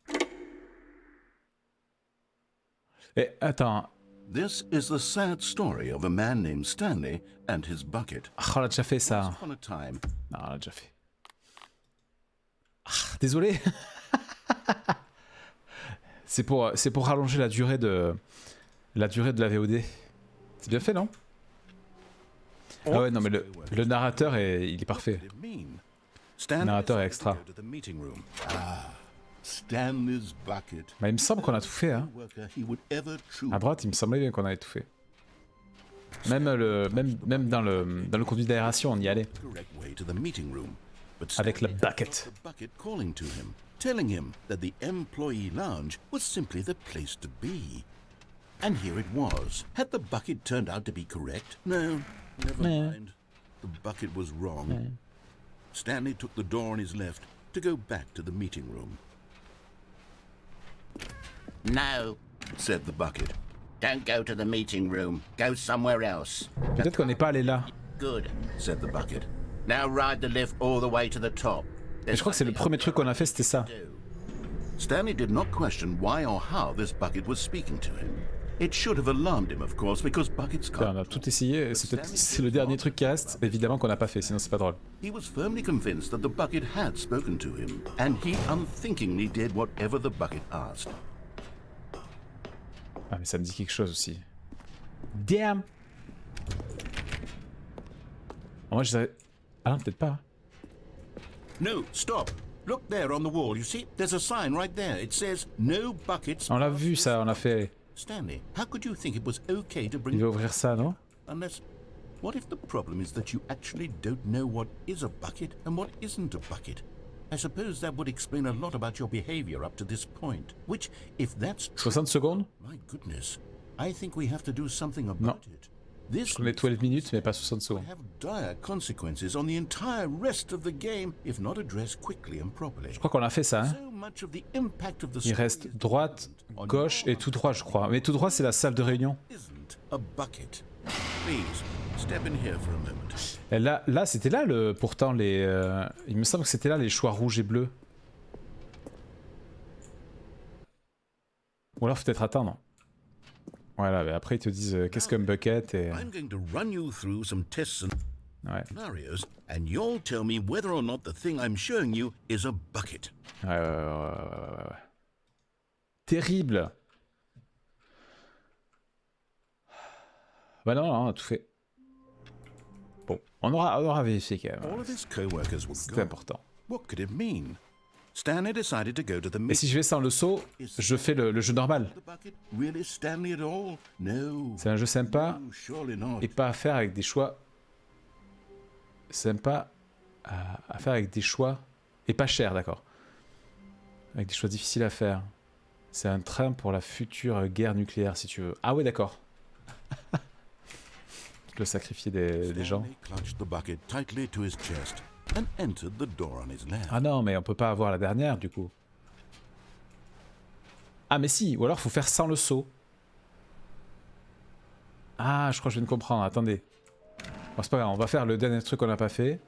Et attends, This is the sad story of a man named Stanley and his bucket. ah, on l'a déjà fait ça. Once upon a time, Non, on l'a déjà fait. Ah, désolé. c'est pour rallonger la durée de la VOD. C'est bien fait, non? Ah ouais, non mais le narrateur il est parfait. what did it mean? Stanley Narrateur est decided to extra. go to the meeting room. Stanley's bucket. Bah, il me semble qu'on a tout fait, hein. Worker he would ever choose. À droite, il me semblait bien qu'on avait tout fait. Même dans le conduit d'aération, on y allait. Correct way to the meeting room. But Avec le Stanley had bucket. felt the bucket calling to him, telling him that the employee lounge was simply the place to be. And here it was. Had the bucket turned out to be correct? No, never No. mind. The bucket was wrong. Stanley took the door on his left to go back to the meeting room. No. Said the bucket. Don't go to the meeting room. Go somewhere else. Peut-être qu'on n'est pas allé là. Good. Said the bucket. Now ride the lift all the way to the top. Mais je crois que c'est le premier truc qu'on a fait, c'était ça. Stanley did not question why or how this bucket was speaking to him. It should have alarmed him, of course, because buckets Putain, on can't. a tout essayé, et c'est le dernier truc qui reste, évidemment qu'on n'a pas fait, sinon c'est pas drôle. He was firmly convinced that the bucket had spoken to him, and he unthinkingly did whatever the bucket asked. Ah mais ça me dit quelque chose aussi. Damn. Moi je dirais... Ah non, peut-être pas. No, stop. Look there on the wall. You see, there's a sign right there. It says, no buckets. On l'a vu ça, on l'a fait. Stanley, how could you think it was okay to Il bring... va ouvrir ça, non? Unless... What if the problem is that you actually don't know what is a bucket and what isn't a bucket? I suppose that would explain a lot about your behavior up to this point. Which, if that's true... 60 secondes? My goodness. I think we have to do something Non. about it. This Je mets 12 minutes, mais pas 60 secondes. have dire consequences on the entire rest of the game if not addressed quickly and properly. Je crois qu'on a fait ça, hein. So much of the impact of the Il story reste is droite, on gauche et tout droit, je crois. Mais tout droit, c'est la salle de réunion. isn't a bucket. Please, step in here for a moment. Et là c'était là, pourtant, il me semble que c'était là les choix rouges et bleus. Ou alors faut peut-être attendre. Voilà, mais après ils te disent qu'est-ce qu'un bucket et... I'm going to run you through some tests and Ouais, scenarios, and you'll tell me whether or not the thing I'm showing you is a bucket. ouais. Terrible. Bah non, on a tout fait. Bon, on aura vérifié quand All même. of his co-workers were C'était gone. important. What could it mean? Stanley decided to go to the Et meeting. si je vais sans le seau, je fais le jeu normal. The bucket really Stanley at all? No. C'est un jeu sympa No, surely not. et pas à faire avec des choix sympa à faire avec des choix et pas cher, d'accord. Avec des choix difficiles à faire. C'est un train pour la future guerre nucléaire si tu veux. Ah ouais, d'accord. Tu dois sacrifier des gens. Stanley clutched the bucket tightly to his chest and entered the door on his left. Ah non, mais on peut pas avoir la dernière du coup. Ah mais si, ou alors faut faire sans le seau. Ah, je crois que je viens de comprendre, attendez. Bon, c'est pas grave, on va faire le dernier truc qu'on n'a pas fait.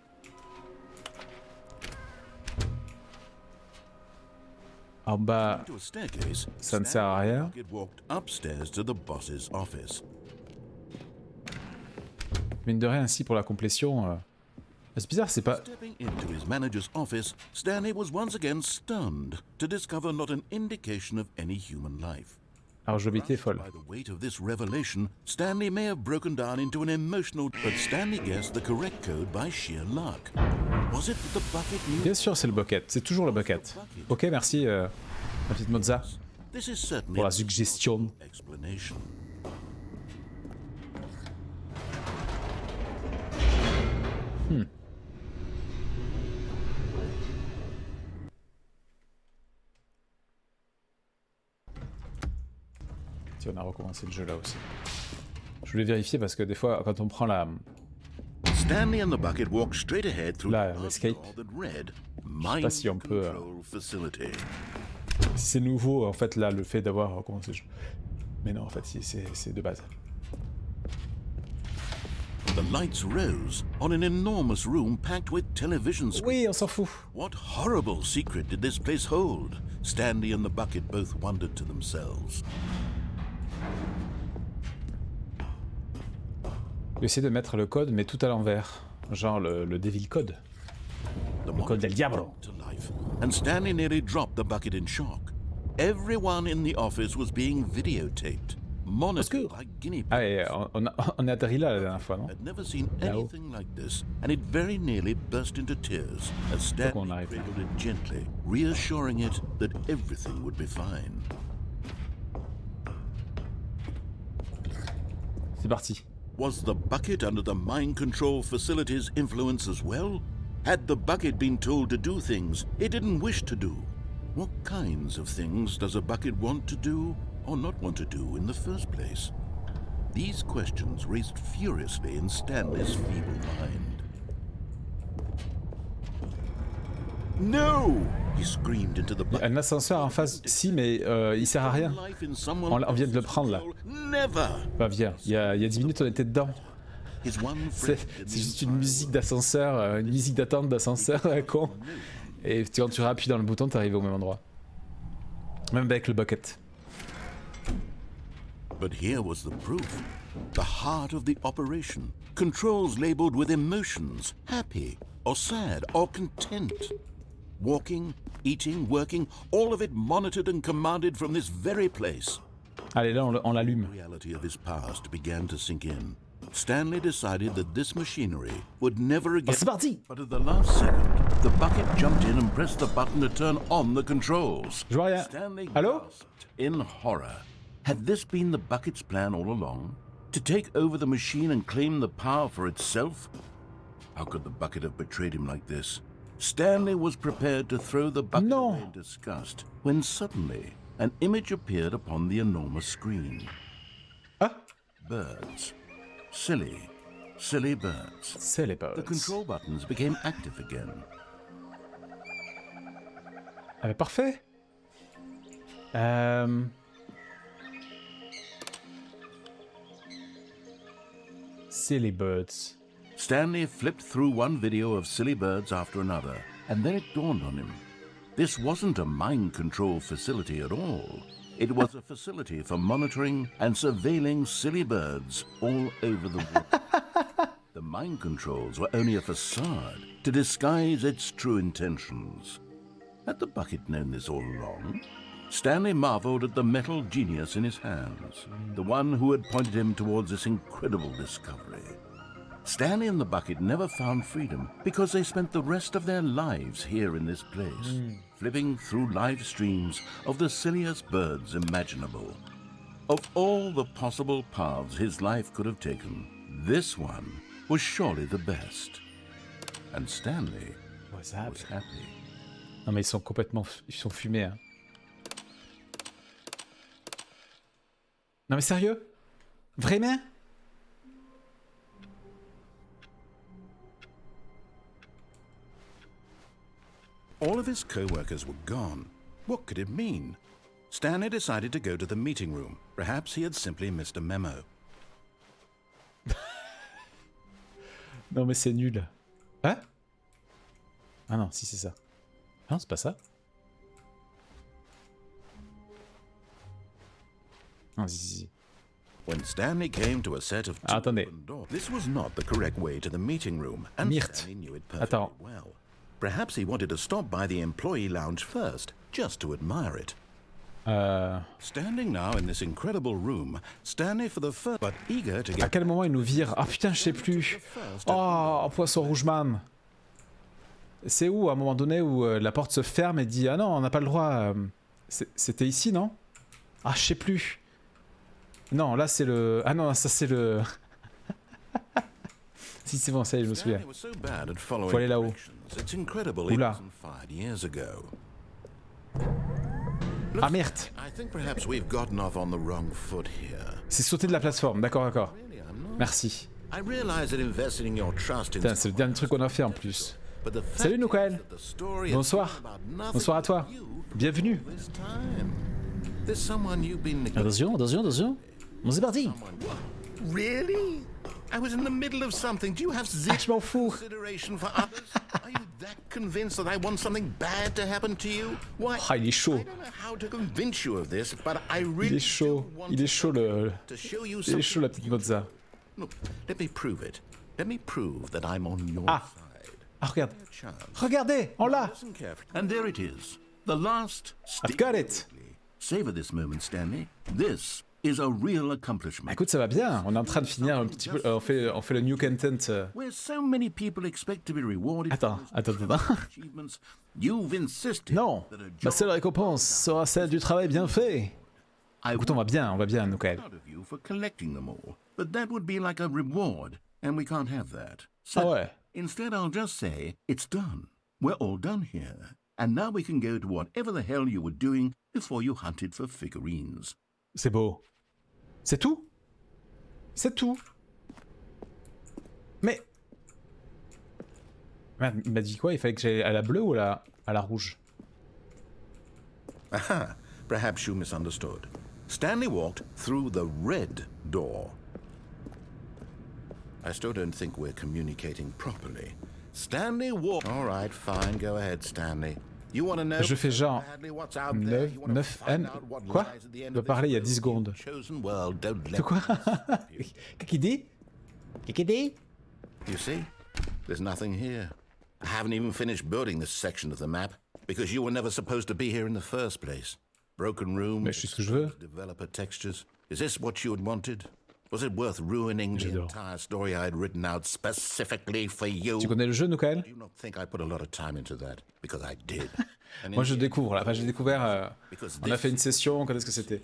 En bas, To a staircase, ça ne sert à rien. Bucket walked upstairs to the boss's office. Mine de rien, ainsi pour la complétion, C'est bizarre, c'est pas... Stepping into his manager's office, Stanley was once again stunned to discover not an indication of any human life. Alors, jouabilité est folle. By the weight of this revelation, Stanley may have broken down into an emotional, but Stanley guessed the correct code by sheer luck. Was it that the bucket knew? Bien sûr, c'est le bucket. C'est toujours le bucket. Ok, merci, ma petite Mozza, This is certainly pour la suggestion. explanation. Si on a recommencé le jeu là aussi. Je voulais vérifier parce que des fois, quand on prend la... Stanley and the bucket walked straight ahead through Là, the l'escape. path that read sais pas si on peut, Mind Control Facility. Si c'est nouveau, en fait, là, le fait d'avoir recommencé le jeu. Mais non, en fait, c'est de base. The lights rose on an enormous room packed with television screens. Oui, on s'en fout. What horrible secret did this place hold? Stanley and the bucket both wondered to themselves. J'ai essayé de mettre le code, mais tout à l'envers. Genre le Devil Code. The Le code del Diablo. to life, and Stanley nearly dropped the bucket in shock. Everyone in the office was being videotaped, monitored like guinea Ah, pigs. et on est atterri là la dernière fois, non? Had never seen Là-haut. anything like this, and it very nearly burst into tears as qu'on Stanley arrive là. cradled it gently, reassuring it that everything would be fine. C'est parti. Was the bucket under the mind control facility's influence as well? Had the bucket been told to do things it didn't wish to do? What kinds of things does a bucket want to do or not want to do in the first place? These questions raced furiously in Stanley's feeble mind. No! He screamed into the Il y a bucket. un ascenseur en face. Si, mais il sert à rien. Life in someone On vient de le else's prendre, là. control? Never! Bah, viens. Il y a 10 minutes, on était dedans. His one C'est friend in the juste une entire musique d'ascenseur, une musique d'attente d'ascenseur, con. Et quand tu appuies dans le bouton, t'arrives au même endroit. Même avec le bucket. But here was the proof. The heart of the operation. Controls labeled with emotions, happy or sad or content. Walking, eating, working, all of it monitored and commanded from this very place. Allez, là, on l'allume. The reality of his past began to sink in. Stanley decided that this machinery would never Oh, again... c'est parti! But at the last second, the bucket jumped in and pressed the button to turn on the controls. Je vois rien. Stanley Allô? gasped in horror. Had this been the bucket's plan all along? To take over the machine and claim the power for itself? How could the bucket have betrayed him like this? Stanley was prepared to throw the bucket No. away in disgust when suddenly an image appeared upon the enormous screen. Ah! Birds. Silly, silly birds. C'est les The birds. control buttons became active again. Ah bah parfait. C'est les birds. Stanley flipped through one video of silly birds after another, and then it dawned on him. This wasn't a mind control facility at all. It was a facility for monitoring and surveilling silly birds all over the world. The mind controls were only a facade to disguise its true intentions. Had the bucket known this all along? Stanley marveled at the metal genius in his hands, the one who had pointed him towards this incredible discovery. Stanley and the bucket never found freedom because they spent the rest of their lives here in this place, flipping through live streams of the silliest birds imaginable. Of all the possible paths his life could have taken, this one was surely the best. And Stanley What's up? was happy. Non mais ils sont complètement... Ils sont fumés, hein. Non mais sérieux? Vraiment? All of his co-workers were gone. What could it mean? Stanley decided to go to the meeting room. Perhaps he had simply missed a memo. Non mais c'est nul. Hein? Ah non, si c'est ça. Non, c'est pas ça. Non, si. When Stanley came to a set of two Attendez. open doors, this was not the correct way to the meeting room, and Myrte. Stanley knew it perfectly Attends. well. Perhaps he wanted to stop by the employee lounge first, just to admire it. Standing now in this incredible room, Stanley for the first, but eager to À get quel moment il nous vire? Ah putain, je sais plus. Oh, poisson rouge man. C'est où, à un moment donné, où la porte se ferme et dit « Ah non, on n'a pas le droit. C'était ici, non? Ah, je sais plus. Non, là, c'est le... Ah non, ça, c'est le... Si, c'est bon, ça y est, je me souviens. Faut aller là-haut. Oula. Ah merde. C'est sauter de la plateforme, d'accord, d'accord. Merci. Putain, c'est le dernier truc qu'on a fait en plus. Salut Noël. Bonsoir. Bonsoir à toi. Bienvenue. Attention, attention, attention. Bon, c'est parti. Really? I was in the middle of something. Do you have Ah, je m'en fous. consideration for others? Are you that convinced that I want something bad to happen to you? Why? Ah, il est chaud. I don't know how to convince you of this, but I really Il est chaud. Il est chaud le... to show you Il est chaud la petite mozza. Look, let me prove it. Let me prove that I'm on your Ah. side. Ah, regarde. Regardez, on l'a. Listen carefully. And there it is. The last I've got it. Savor this moment, Stanley. This is a real Bah, accomplishment. écoute, ça va bien. On est en train de finir un petit peu... on fait le new content. Where so many people expect to be rewarded Attends, for attends, attends. achievements, you've insisted Non. that a Ma job seule récompense sera celle du travail bien fait. I Écoute, on va bien, Noël. proud of you for collecting them all, but that would be like a reward, and we can't have that. So Ah ouais. instead, I'll just say it's done. We're all done here, and now we can go to whatever the hell you were doing before you hunted for figurines. C'est beau. C'est tout? C'est tout. Mais... Merde, il m'a dit quoi? Il fallait que j'aille à la bleue ou à la rouge? Aha, perhaps you misunderstood. Stanley walked through the red door. I still don't think we're communicating properly. Stanley walked... All right, fine, go ahead, Stanley. You want to know Je fais genre badly what's out there? 9 You wanna 9 find N. out what Quoi? lies at the Il end doit of this parler il y a 10 road? secondes. Chosen world, don't De let quoi? you. Qu'est-ce qu'il dit? Qu'est-ce qu'il dit? You see? There's nothing here. I haven't even finished building this section of the map because you were never supposed to be here in the first place. Broken rooms, Mais je sais ce que je veux. developer textures. Is this what you had wanted? Was it worth ruining the J'adore. entire story I had written out specifically for you? Tu connais le jeu, Noël? Do you not think I put a lot of time into that? Because I did. And Moi, je in- découvre là. Enfin, j'ai découvert. because On a this fait une session. Quand est-ce que c'était?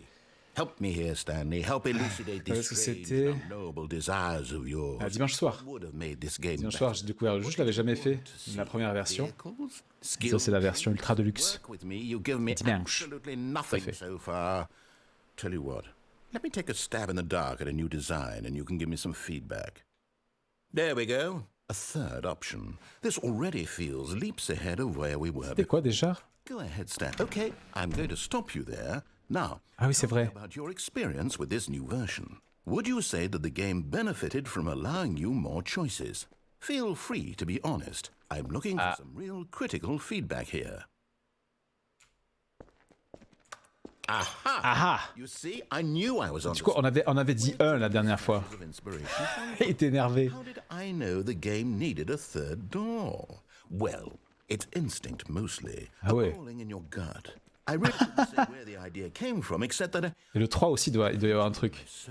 Help me here, Stanley. Help elucidate Quand these est-ce que strange, c'était? unknowable desires of yours. Dimanche soir. Would have made this game Dimanche soir, j'ai découvert le jeu. Je l'avais jamais fait. La première version. Ça, c'est la version Ultra Deluxe. Work with me, you give me Dimanche. absolutely nothing fait. so far. Tell you what, let me take a stab in the dark at a new design and you can give me some feedback. There we go. A third option. This already feels leaps ahead of where we were C'était quoi déjà? Go ahead, Stan. Okay, I'm going to stop you there. Now, Ah oui, c'est tell me vrai. about your experience with this new version. Would you say that the game benefited from allowing you more choices? Feel free to be honest. I'm looking for some real critical feedback here. Aha! Ah! You see, I knew I was on Du coup, on avait dit 1 la dernière fois. of inspiration. Il était énervé. How did I know the game needed a third door? Well, it's instinct mostly. Ah ouais. A calling in your gut. I really couldn't say where the idea came from, except that Et le 3 aussi, il doit y avoir un truc. So,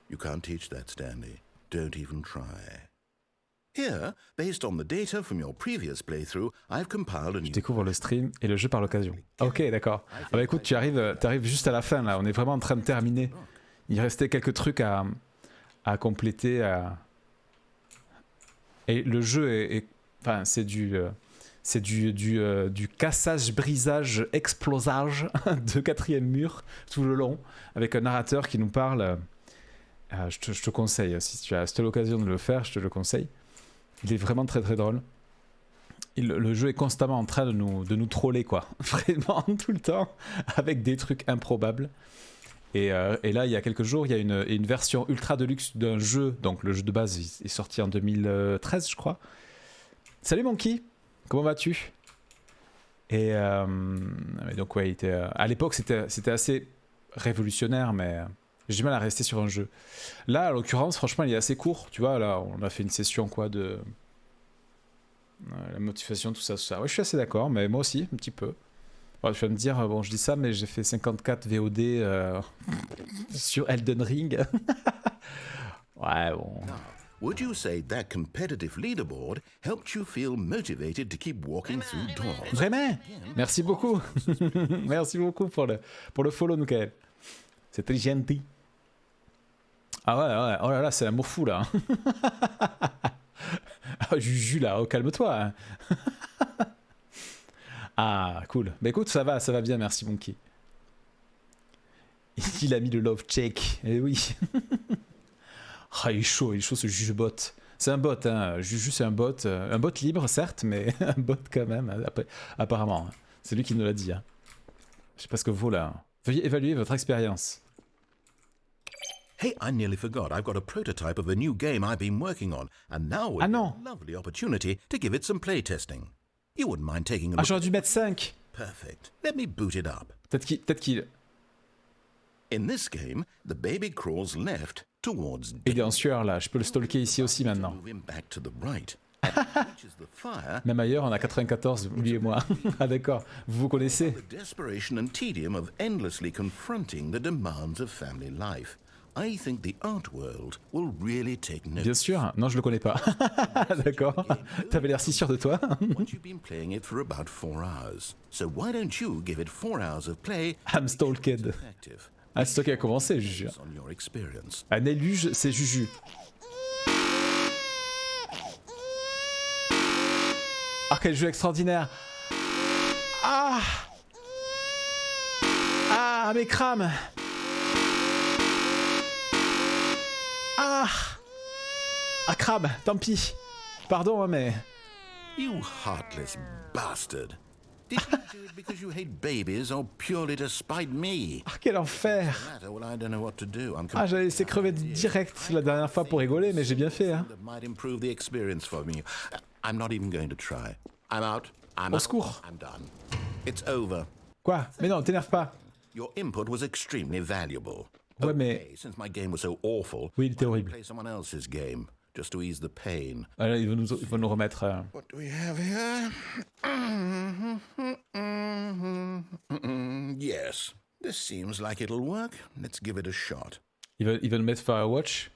you can't teach that, Stanley. Don't even try. Here, based on the data from your previous playthrough, I've compiled a new... Je découvre le stream et le jeu par l'occasion. Ok, d'accord. Ah bah écoute, tu arrives juste à la fin là. On est vraiment en train de terminer. Il restait quelques trucs à compléter. Et le jeu est enfin, c'est du cassage, brisage, explosage de quatrième mur tout le long, avec un narrateur qui nous parle. Je te conseille, si tu as l'occasion de le faire, je te le conseille. Il est vraiment très très drôle. Le jeu est constamment en train de nous troller, quoi. Vraiment tout le temps, avec des trucs improbables. Et là, il y a quelques jours, il y a une version ultra deluxe d'un jeu. Donc le jeu de base est sorti en 2013, je crois. Salut Monkey, comment vas-tu? Et donc ouais, à l'époque c'était assez révolutionnaire, mais J'ai du mal à rester sur un jeu. Là, en l'occurrence, franchement, il est assez court. Tu vois, là, on a fait une session, quoi, de... la motivation, tout ça, tout ça. Ouais, je suis assez d'accord, mais moi aussi, un petit peu. Bon, tu vas me dire, bon, je dis ça, mais j'ai fait 54 VOD sur Elden Ring. Ouais, bon... Would you say that competitive leaderboard helped you feel motivated to keep walking through doors? Vraiment? Merci beaucoup. Merci beaucoup pour le follow, Noukael. C'est très gentil. Ah ouais, oh là là, c'est un mot fou là. Ah, Juju là, oh, calme-toi. Ah, cool. Bah écoute, ça va bien, merci Monkey. Il a mis le love check, eh oui. Ah, il est chaud ce Juju bot. C'est un bot, hein. Juju c'est un bot libre certes, mais un bot quand même, apparemment. C'est lui qui nous l'a dit. Hein. Je sais pas ce que vaut là. Veuillez évaluer votre expérience. Hey, I nearly forgot. I've got a prototype of a new game I've been working on, and now would be a lovely opportunity to give it some playtesting. You wouldn't mind taking a look? Ah, j'aurais dû mettre 5. Perfect. Let me boot it up. Peut-être qu'il... In this game, the baby crawls left towards Il est en sueur là, je peux le stalker ici aussi maintenant. move him back to the right. As he reaches the fire, Même ailleurs, on a 94, lui et moi. Ah d'accord, vous vous connaissez. the desperation and tedium of endlessly confronting the demands of family life. I think the art world will really take note. Bien sûr, non je le connais pas. D'accord, t'avais l'air si sûr de toi. Once you've been playing it for about 4 hours. So why don't you give it 4 hours of play? I'm stalked. Effective. Ah c'est toi qui a commencé, Juju. On your experience. Un éluge, c'est Juju. Ah quel jeu extraordinaire. Ah. Ah mes crânes. Ah crabe, tant pis. Pardon, mais... You heartless bastard. Did you do it because you hate babies or purely to spite me? Ah, quel enfer. Well, I don't know what to do. Ah, j'avais laissé crever direct la dernière fois pour rigoler, mais j'ai bien fait, hein. That might improve the experience for me. I'm not even going to try. I'm out. I'm Au out. secours. I'm done. It's over. Quoi? Mais non, t'énerve pas. Your input was extremely valuable. Ouais, mais... Okay, since my game was so awful, Oui, il était why don't we horrible. play someone else's game just to ease the pain. Ah, là, il va nous remettre... What do we have here? Yes, this seems like it'll work. Let's give it a shot. Il va nous mettre Firewatch.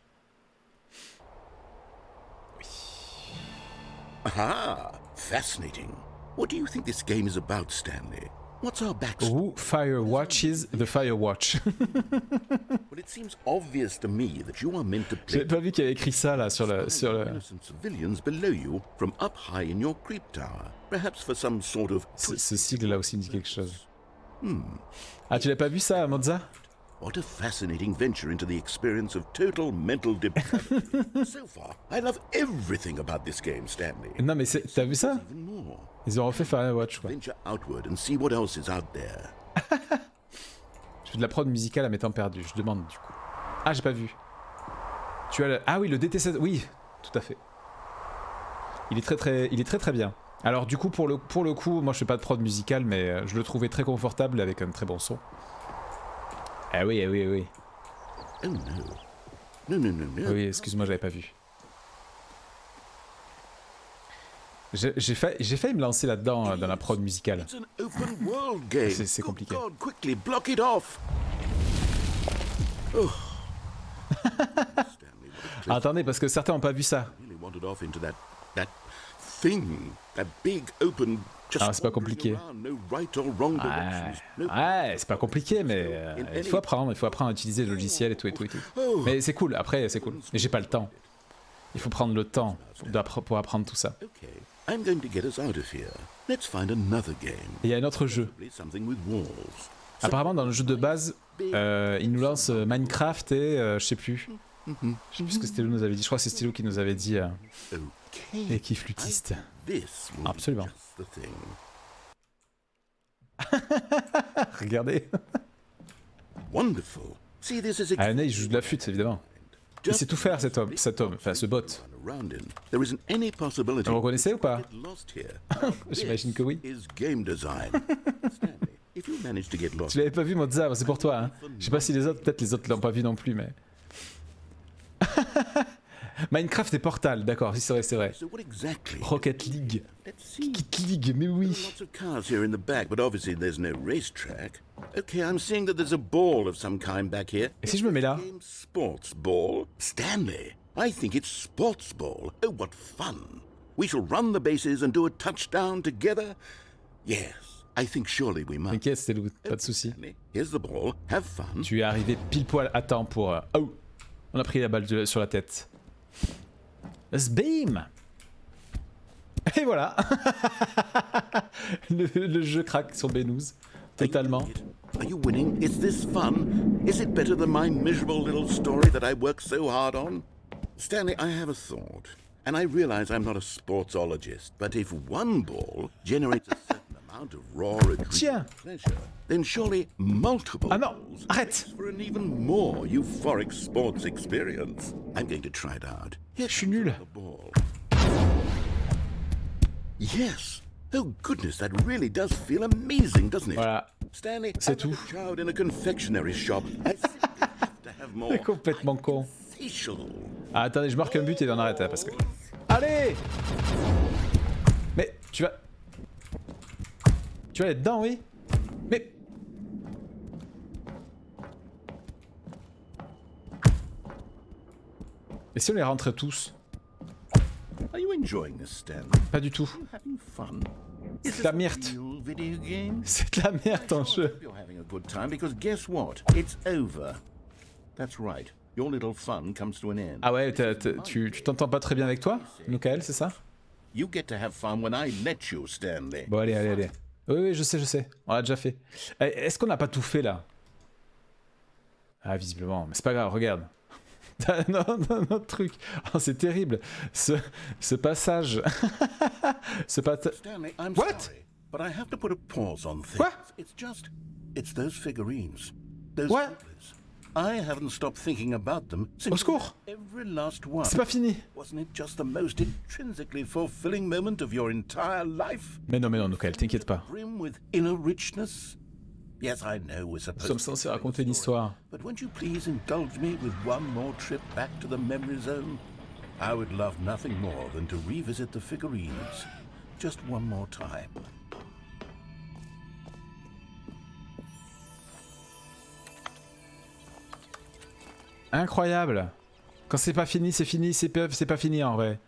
Aha! Fascinating. What do you think this game is about, Stanley? What's our backstory? Who Firewatches the Firewatch. Well, it seems obvious to me that you are meant to play J'avais pas vu qu'il y avait écrit ça là sur le... innocent civilians below you from up high in your creep tower, perhaps for some sort of Ce sigle là aussi me dit quelque chose. Ah, tu l'as pas vu ça, Mozza? What a fascinating venture into the experience of total mental depravity. So far, I love everything about this game, Stanley. Non mais t'as vu ça? Even more. Ils ont refait Firewatch quoi. Venture outward and see what else is out there. Je fais de la prod musicale à mes temps perdus, je demande du coup. Ah, j'ai pas vu. Tu as le... Ah oui, le DT7, oui, tout à fait. Il est très bien. Alors du coup, pour le coup, moi je fais pas de prod musicale, mais je le trouvais très confortable avec un très bon son. Ah oui, ah oui, ah oui. Oh no. No, no, no, no. Oui, excuse-moi, j'avais pas vu. J'ai failli me lancer là-dedans, dans la prod musicale. It's an open world game. C'est compliqué. Oh God, quickly block it off. Oh. Stanley, Ah, attendez, parce que certains ont pas vu ça. really wandered off into that thing, that big open. Just Ah, c'est pas compliqué. around, no right or wrong directions, no Ouais, c'est pas compliqué, mais il faut apprendre à utiliser le logiciel et tout et tout et tout. Mais c'est cool, après c'est cool. Mais j'ai pas le temps. Il faut prendre le temps pour apprendre tout ça. Okay, I'm going to get us out of here. Let's find another game. Et il y a un autre jeu. Play something with walls. Apparemment dans le jeu de base, il nous lance Minecraft et je sais plus. Je sais plus ce que Stélo nous avait dit. Je crois que c'est Stélo qui nous avait dit Okay. et qui flûtiste. This will Absolument. be just the thing. Regardez. Wonderful. See, this is Ah, il joue de la flûte évidemment. Il sait tout faire cet homme, enfin ce bot. around in. There isn't any possibility Vous le reconnaissez ou pas? get lost here. J'imagine que oui. Is game design. Stanley, If you manage to get lost, Tu l'avais pas vu, Mozza, c'est pour toi. Hein. Je sais pas si les autres, peut-être les autres l'ont pas vu non plus, mais. Minecraft et Portal, d'accord, si c'est vrai, c'est vrai. so what exactly? Rocket League. Let's see. Rocket League, mais oui. Lots of cars here in the back, but obviously there's no racetrack. Okay, I'm seeing that there's a ball of some kind back here. Et si je me mets là? Game sports ball? Stanley, I think it's sports ball. Oh, what fun. We shall run the bases and do a touchdown together. Yes, I think surely we must. T'inquiète, c'est Lou, pas de soucis. Stanley, here's the ball. Have fun. Tu es arrivé pile poil à temps pour... Oh, on a pris la balle sur la tête. Bim. Et voilà. le jeu craque sur Benous. Totalement. Are you winning? Is this fun? Is it better than my miserable little story that I worked so hard on? Stanley, I have a thought. And I realize I'm not a sportsologist, but if one ball generates a certain amount of raw adrenal pleasure, then surely multiple balls arrête. for an even more euphoric sports experience. I'm going to try it out. Here Je suis nul. comes the ball. Yes. Oh goodness, that really does feel amazing, doesn't it? Voilà. Stanley, C'est I'm tout. like a child in a confectionery shop. I simply have to have more. C'est complètement con. Facial. Ah, attendez, je marque un but et on arrête là parce que... Allez. Mais tu vas... Tu vas aller dedans, oui. Mais... Et si on les rentrait tous? Are you enjoying this, Stanley? Pas du tout. Having fun? C'est de la merde. Real video game? C'est de la merde ton jeu. You're having a good time because guess what? It's over. That's right. Your little fun comes to an end. Ah ouais, tu t'entends pas très bien avec toi, Michael, c'est ça? You get to have fun when I let you, Stanley. Bon, allez, allez, allez. Oui, oui, je sais. On l'a déjà fait. Est-ce qu'on n'a pas tout fait, là? Ah, visiblement. Mais c'est pas grave, regarde. non, notre truc. Oh, c'est terrible. Ce passage. Stanley, I'm What? sorry, but I have to put a pause on things. Quoi? It's those figurines. Those What? figures. I haven't stopped thinking about them Au since secours! every last one. C'est pas fini. Wasn't it just the most intrinsically fulfilling moment of your entire life? Mais non, Michael, t'inquiète pas. Brim with inner richness? Yes, I know we're Nous supposed sommes to censés tell raconter a une story, histoire. but won't you please indulge me with one more trip back to the memory zone? I would love nothing more than to revisit the figurines. Just one more time. Incroyable. Quand c'est pas fini, c'est pas fini en vrai.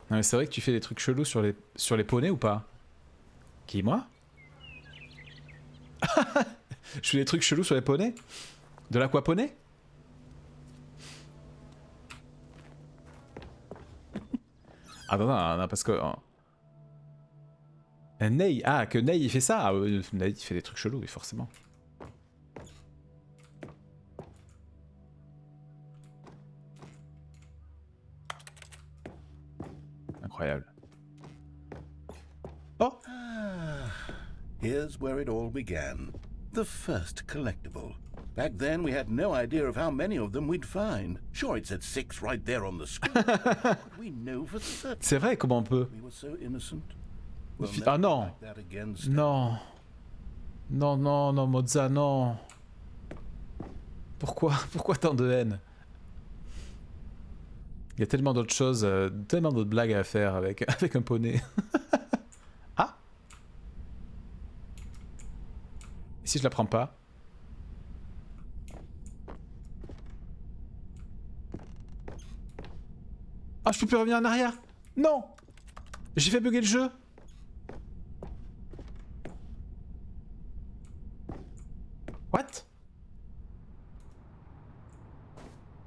Non mais c'est vrai que tu fais des trucs chelous sur les poneys ou pas? Qui, moi? Je fais des trucs chelous sur les poneys? De l'aquaponey? Ah non, parce que... Ney, que Ney il fait ça? Ah, Ney il fait des trucs chelous, oui, forcément. Incroyable. Oh! Here's where it all began. The first collectible. Back then, we had no idea of how many of them we'd find. Sure, it said 6 right there on the screen. But we know for certain. C'est vrai, comment on peut? We were so innocent. Ah non! Like that again, Stan. Non! Non, Mozza, non! Pourquoi tant de haine? Il y a tellement d'autres choses, tellement d'autres blagues à faire avec un poney. Ah! Et si je la prends pas? Ah, je peux plus revenir en arrière! Non! J'ai fait bugger le jeu! What?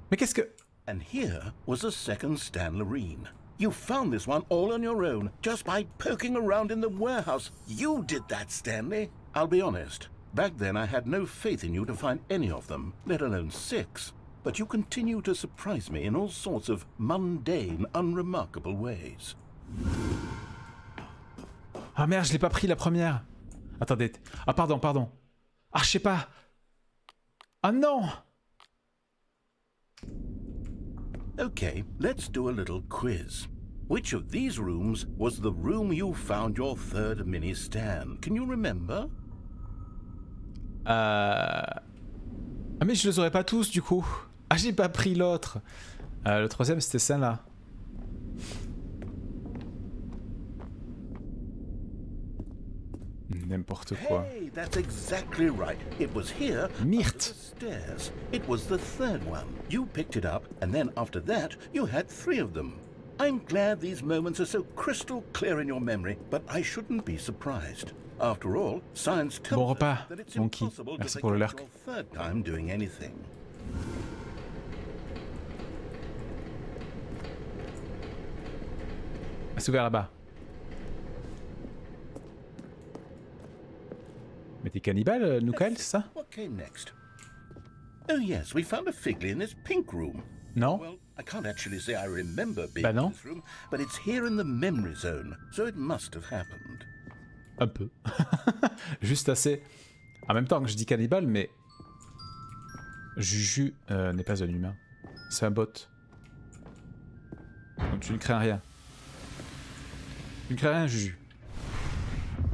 Mais qu'est-ce que... And here was a second Stanlerine. You found this one all on your own, just by poking around in the warehouse. You did that, Stanley. I'll be honest. Back then I had no faith in you to find any of them, let alone 6. But you continue to surprise me in all sorts of mundane, unremarkable ways. Ah merde, je l'ai pas pris la première. Attendez. Ah pardon. Ah, je sais pas. Ah non! Okay, let's do a little quiz. Which of these rooms was the room you found your third mini Stan? Can you remember? Ah mais je les aurais pas tous du coup. Ah j'ai pas pris l'autre. Le troisième c'était celle-là. N'importe quoi. Hey, that's exactly right. It was here. Myrte. Under the stairs. It was the third one. You picked it up, and then after that, you had 3 of them. I'm glad these moments are so crystal clear in your memory, but I shouldn't be surprised. After all, science tells Bon repas, us that it's Monkey. impossible to Merci think pour le of lurk. your third time doing anything. C'est ouvert là-bas. Mais t'es cannibale, Nukael, c'est ça? What came next? Oh yes, we found a figly in this pink room. Non? Well, I can't actually say I remember being Bah non. in this room, but it's here in the memory zone, so it must have happened. Un peu. Juste assez. En même temps que je dis cannibale, mais... Juju n'est pas un humain. C'est un bot. Donc tu ne crains rien. Tu ne crains rien, Juju.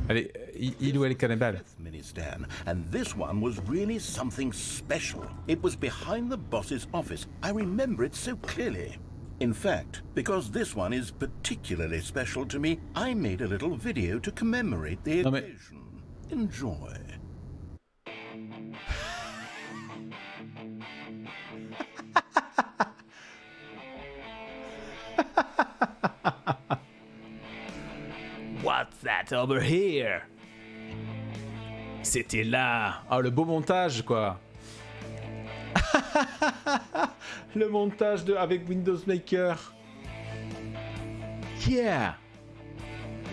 Allez, il ou elle est cannibale. Mini Stan, and this one was really something special. It was behind the boss's office. I remember it so clearly. In fact, because this one is particularly special to me, I made a little video to commemorate the Non, mais... occasion. Enjoy. What's that over here? C'était là. Oh, le beau montage, quoi. Le montage avec Windows Maker. Yeah.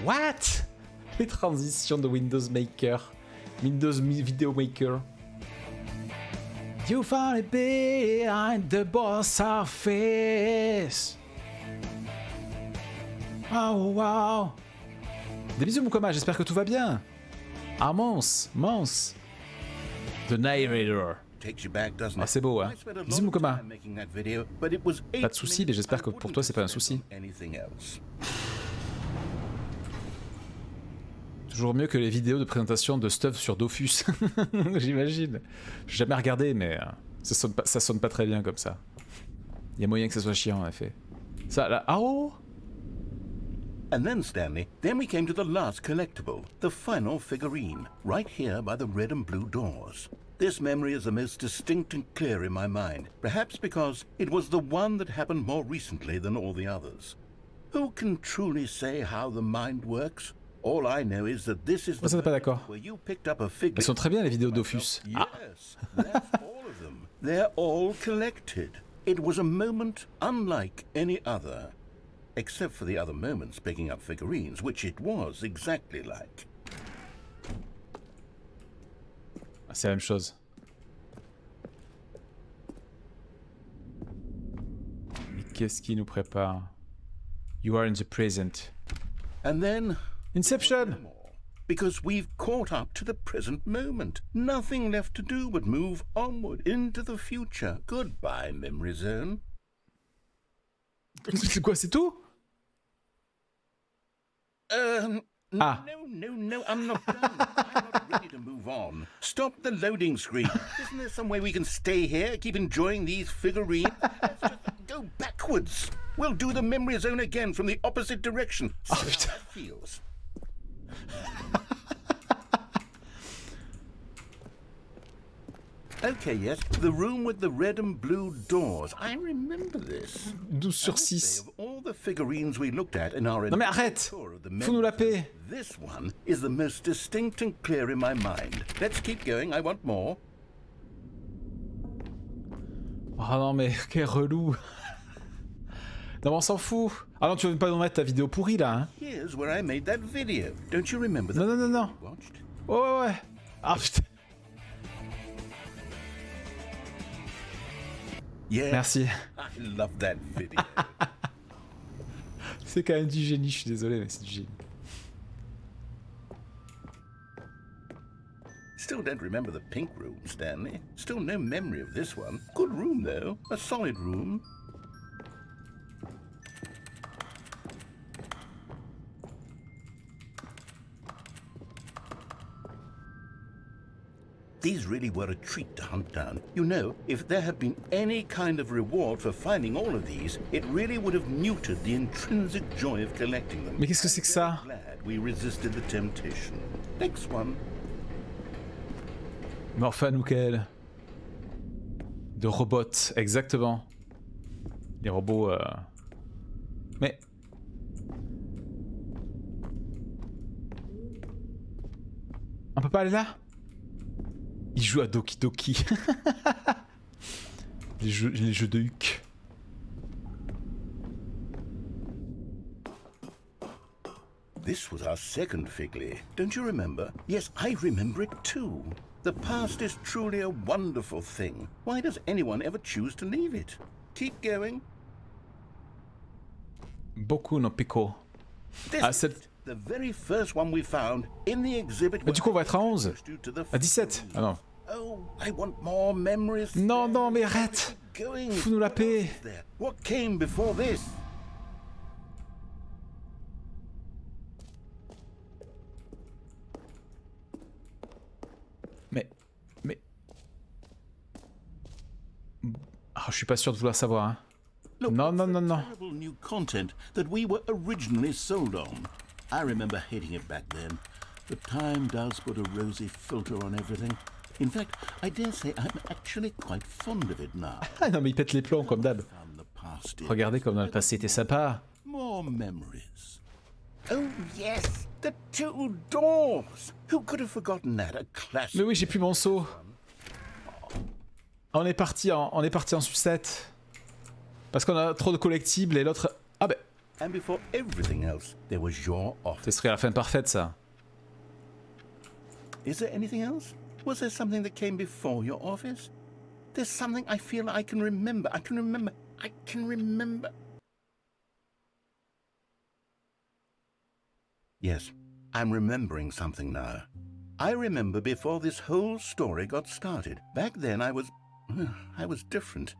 What? Les transitions de Windows Maker. Windows Video Maker. You found it behind the boss office. Oh wow. Des bisous, Mukoma, j'espère que tout va bien. Ah, Mons. The narrator. Ah, c'est beau, hein. Bisous, Mukoma. Pas de soucis, mais j'espère que pour toi, c'est pas un souci. Toujours mieux que les vidéos de présentation de stuff sur Dofus. J'imagine. J'ai jamais regardé, mais ça sonne pas très bien comme ça. Il y a moyen que ça soit chiant, en effet. Ça, là... Ah oh. And then, Stanley, then we came to the last collectible, the final figurine, right here by the red and blue doors. This memory is the most distinct and clear in my mind, perhaps because it was the one that happened more recently than all the others. Who can truly say how the mind works? All I know is that this is the moment where you picked up a figure. Elles sont très bien les vidéos Dofus. Ah. Yes, that's all of them. They're all collected. It was a moment unlike any other. Except for the other moments picking up figurines, which it was exactly like. C'est la même chose. Mais qu'est-ce qui nous prépare? You are in the present. And then... Inception! Because we've caught up to the present moment. Nothing left to do but move onward into the future. Goodbye, memory zone. C'est quoi, c'est tout? Ah. No, I'm not done. I'm not ready to move on. Stop the loading screen. Isn't there some way we can stay here, keep enjoying these figurines? Let's just go backwards. We'll do the memory zone again from the opposite direction. See how that feels. Okay, yes, the room with the red and blue doors. I remember this. 12 sur 6. Of all the figurines we looked at in our Non mais arrête! tour of the Fous-nous la paix! This one is the most distinct and clear in my mind. Let's keep going, I want more. Oh non mais quel relou! Non mais on s'en fout! Ah non, tu veux pas nous mettre ta vidéo pourrie là, hein? Here's where I made that video. Don't you remember that? Non. Watched? Ouais. Ah putain! Yeah. Merci. I love that video. C'est quand même du génie, je suis désolé, mais c'est du génie. Still don't remember the pink room, Stanley. Still no memory of this one. Good room, though. A solid room. These really were a treat to hunt down. You know, if there had been any kind of reward for finding all of these, it really would have muted the intrinsic joy of collecting them. Mais qu'est-ce que c'est que ça? I'm glad we resisted the temptation. Next one. Morphane ou quel? De robots, exactement. Les robots... Mais... On peut pas aller là? Il joue à Doki Doki. les jeux de Huck. This was our second Figley. Don't you remember? Yes, I remember it too. The past is truly a wonderful thing. Why does anyone ever choose to leave it? Keep going. Beaucoup no pico. Ah, c'est... The very first one we found in the exhibit. Mais du coup, on va être à 11. À 17. Ah non. Oh, I want more memories. Non, non, mais arrête. Fous-nous la paix. What came before this? Mais... Ah, je suis pas sûr de vouloir savoir, hein. Look, Non, non, non, non. terrible new content that we were originally sold on. I remember hating it back then. But time does put a rosy filter on everything. In fact, I dare say I'm actually quite fond of it now. Ah non, mais il pète les plombs comme d'hab. Found the past is Regardez comme dans le passé était sympa. more memories. Oh yes, the two doors. Who could have forgotten that? A classic. Mais oui, j'ai plus mon seau. On est parti en sucette. Parce qu'on a trop de collectibles et l'autre... Ah ben... And before everything else, there was your Ce office. serait la fin parfaite, ça. Is there anything else? Was there something that came before your office? There's something I feel I can remember. I can remember. Yes, I'm remembering something now. I remember before this whole story got started. Back then I was different.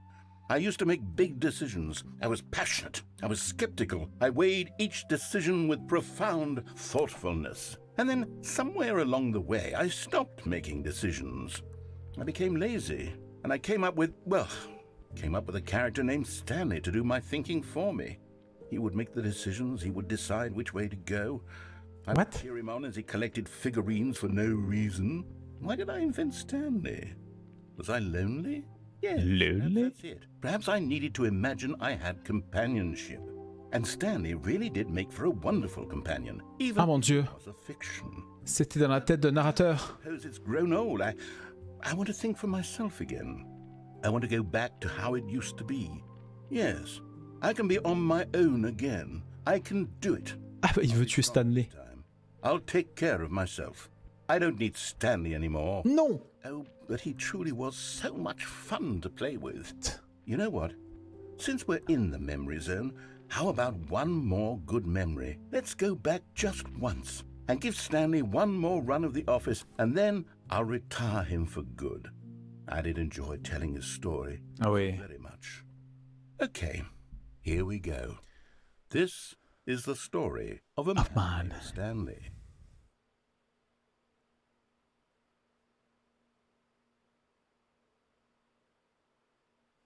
I used to make big decisions. I was passionate. I was skeptical. I weighed each decision with profound thoughtfulness. And then, somewhere along the way, I stopped making decisions. I became lazy, and I came up with a character named Stanley to do my thinking for me. He would make the decisions, he would decide which way to go. I would What? cheer him on as he collected figurines for no reason. Why did I invent Stanley? Was I lonely? Yes, Lonely? that's it. Perhaps I needed to imagine I had companionship. And Stanley really did make for a wonderful companion, even Ah mon Dieu. if it was a fiction. C'était dans la tête de narrateur. I suppose it's grown old. I want to think for myself again. I want to go back to how it used to be. Yes, I can be on my own again. I can do it. Ah bah il veut tuer Stanley. I'll take care of myself. I don't need Stanley anymore. Non. Oh, but he truly was so much fun to play with. You know what? Since we're in the memory zone, how about one more good memory? Let's go back just once and give Stanley one more run of the office, and then I'll retire him for good. I did enjoy telling his story Ah oui. very much. Okay, here we go. This is the story of a man named Stanley.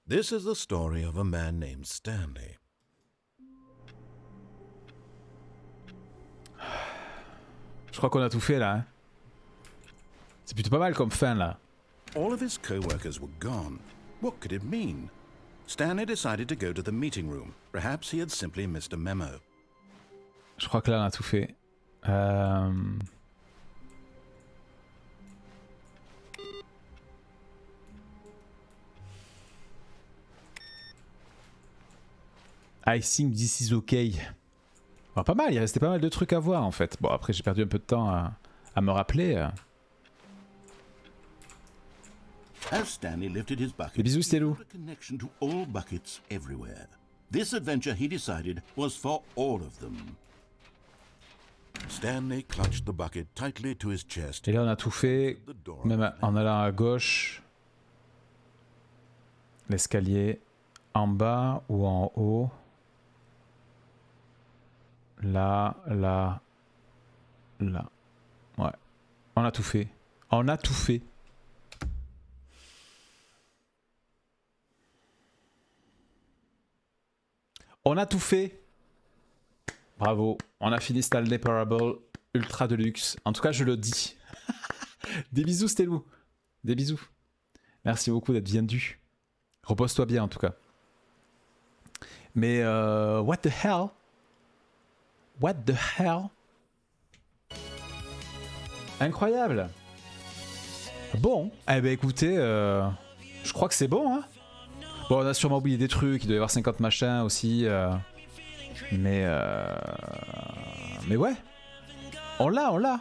This is the story of a man named Stanley. Je crois qu'on a tout fait là. Hein. C'est plutôt pas mal comme fin là. All of his co-workers were gone. What could it mean? Stanley decided to go to the meeting room. Perhaps he had simply missed a memo. Je crois que là on a tout fait. I think this is okay. Bon, pas mal, il restait pas mal de trucs à voir en fait. Bon après j'ai perdu un peu de temps à me rappeler. As Stanley lifted his bucket, Des bisous, he Stelou. felt a connection to all buckets everywhere. This adventure, he decided, was for all of them. Stanley clutched the bucket tightly to his chest. Et là on a tout fait, même en allant à gauche. L'escalier en bas ou en haut. Là, là, là. Ouais. On a tout fait. On a tout fait. On a tout fait. Bravo. On a fini Stanley Parable Ultra Deluxe. En tout cas, je le dis. Des bisous, Stelou. Des bisous. Merci beaucoup d'être venu. Repose-toi bien, en tout cas. Mais what the hell? What the hell? Incroyable. Bon, eh ben écoutez, je crois que c'est bon, hein. Bon, on a sûrement oublié des trucs, il doit y avoir 50 machins aussi, mais ouais. On l'a.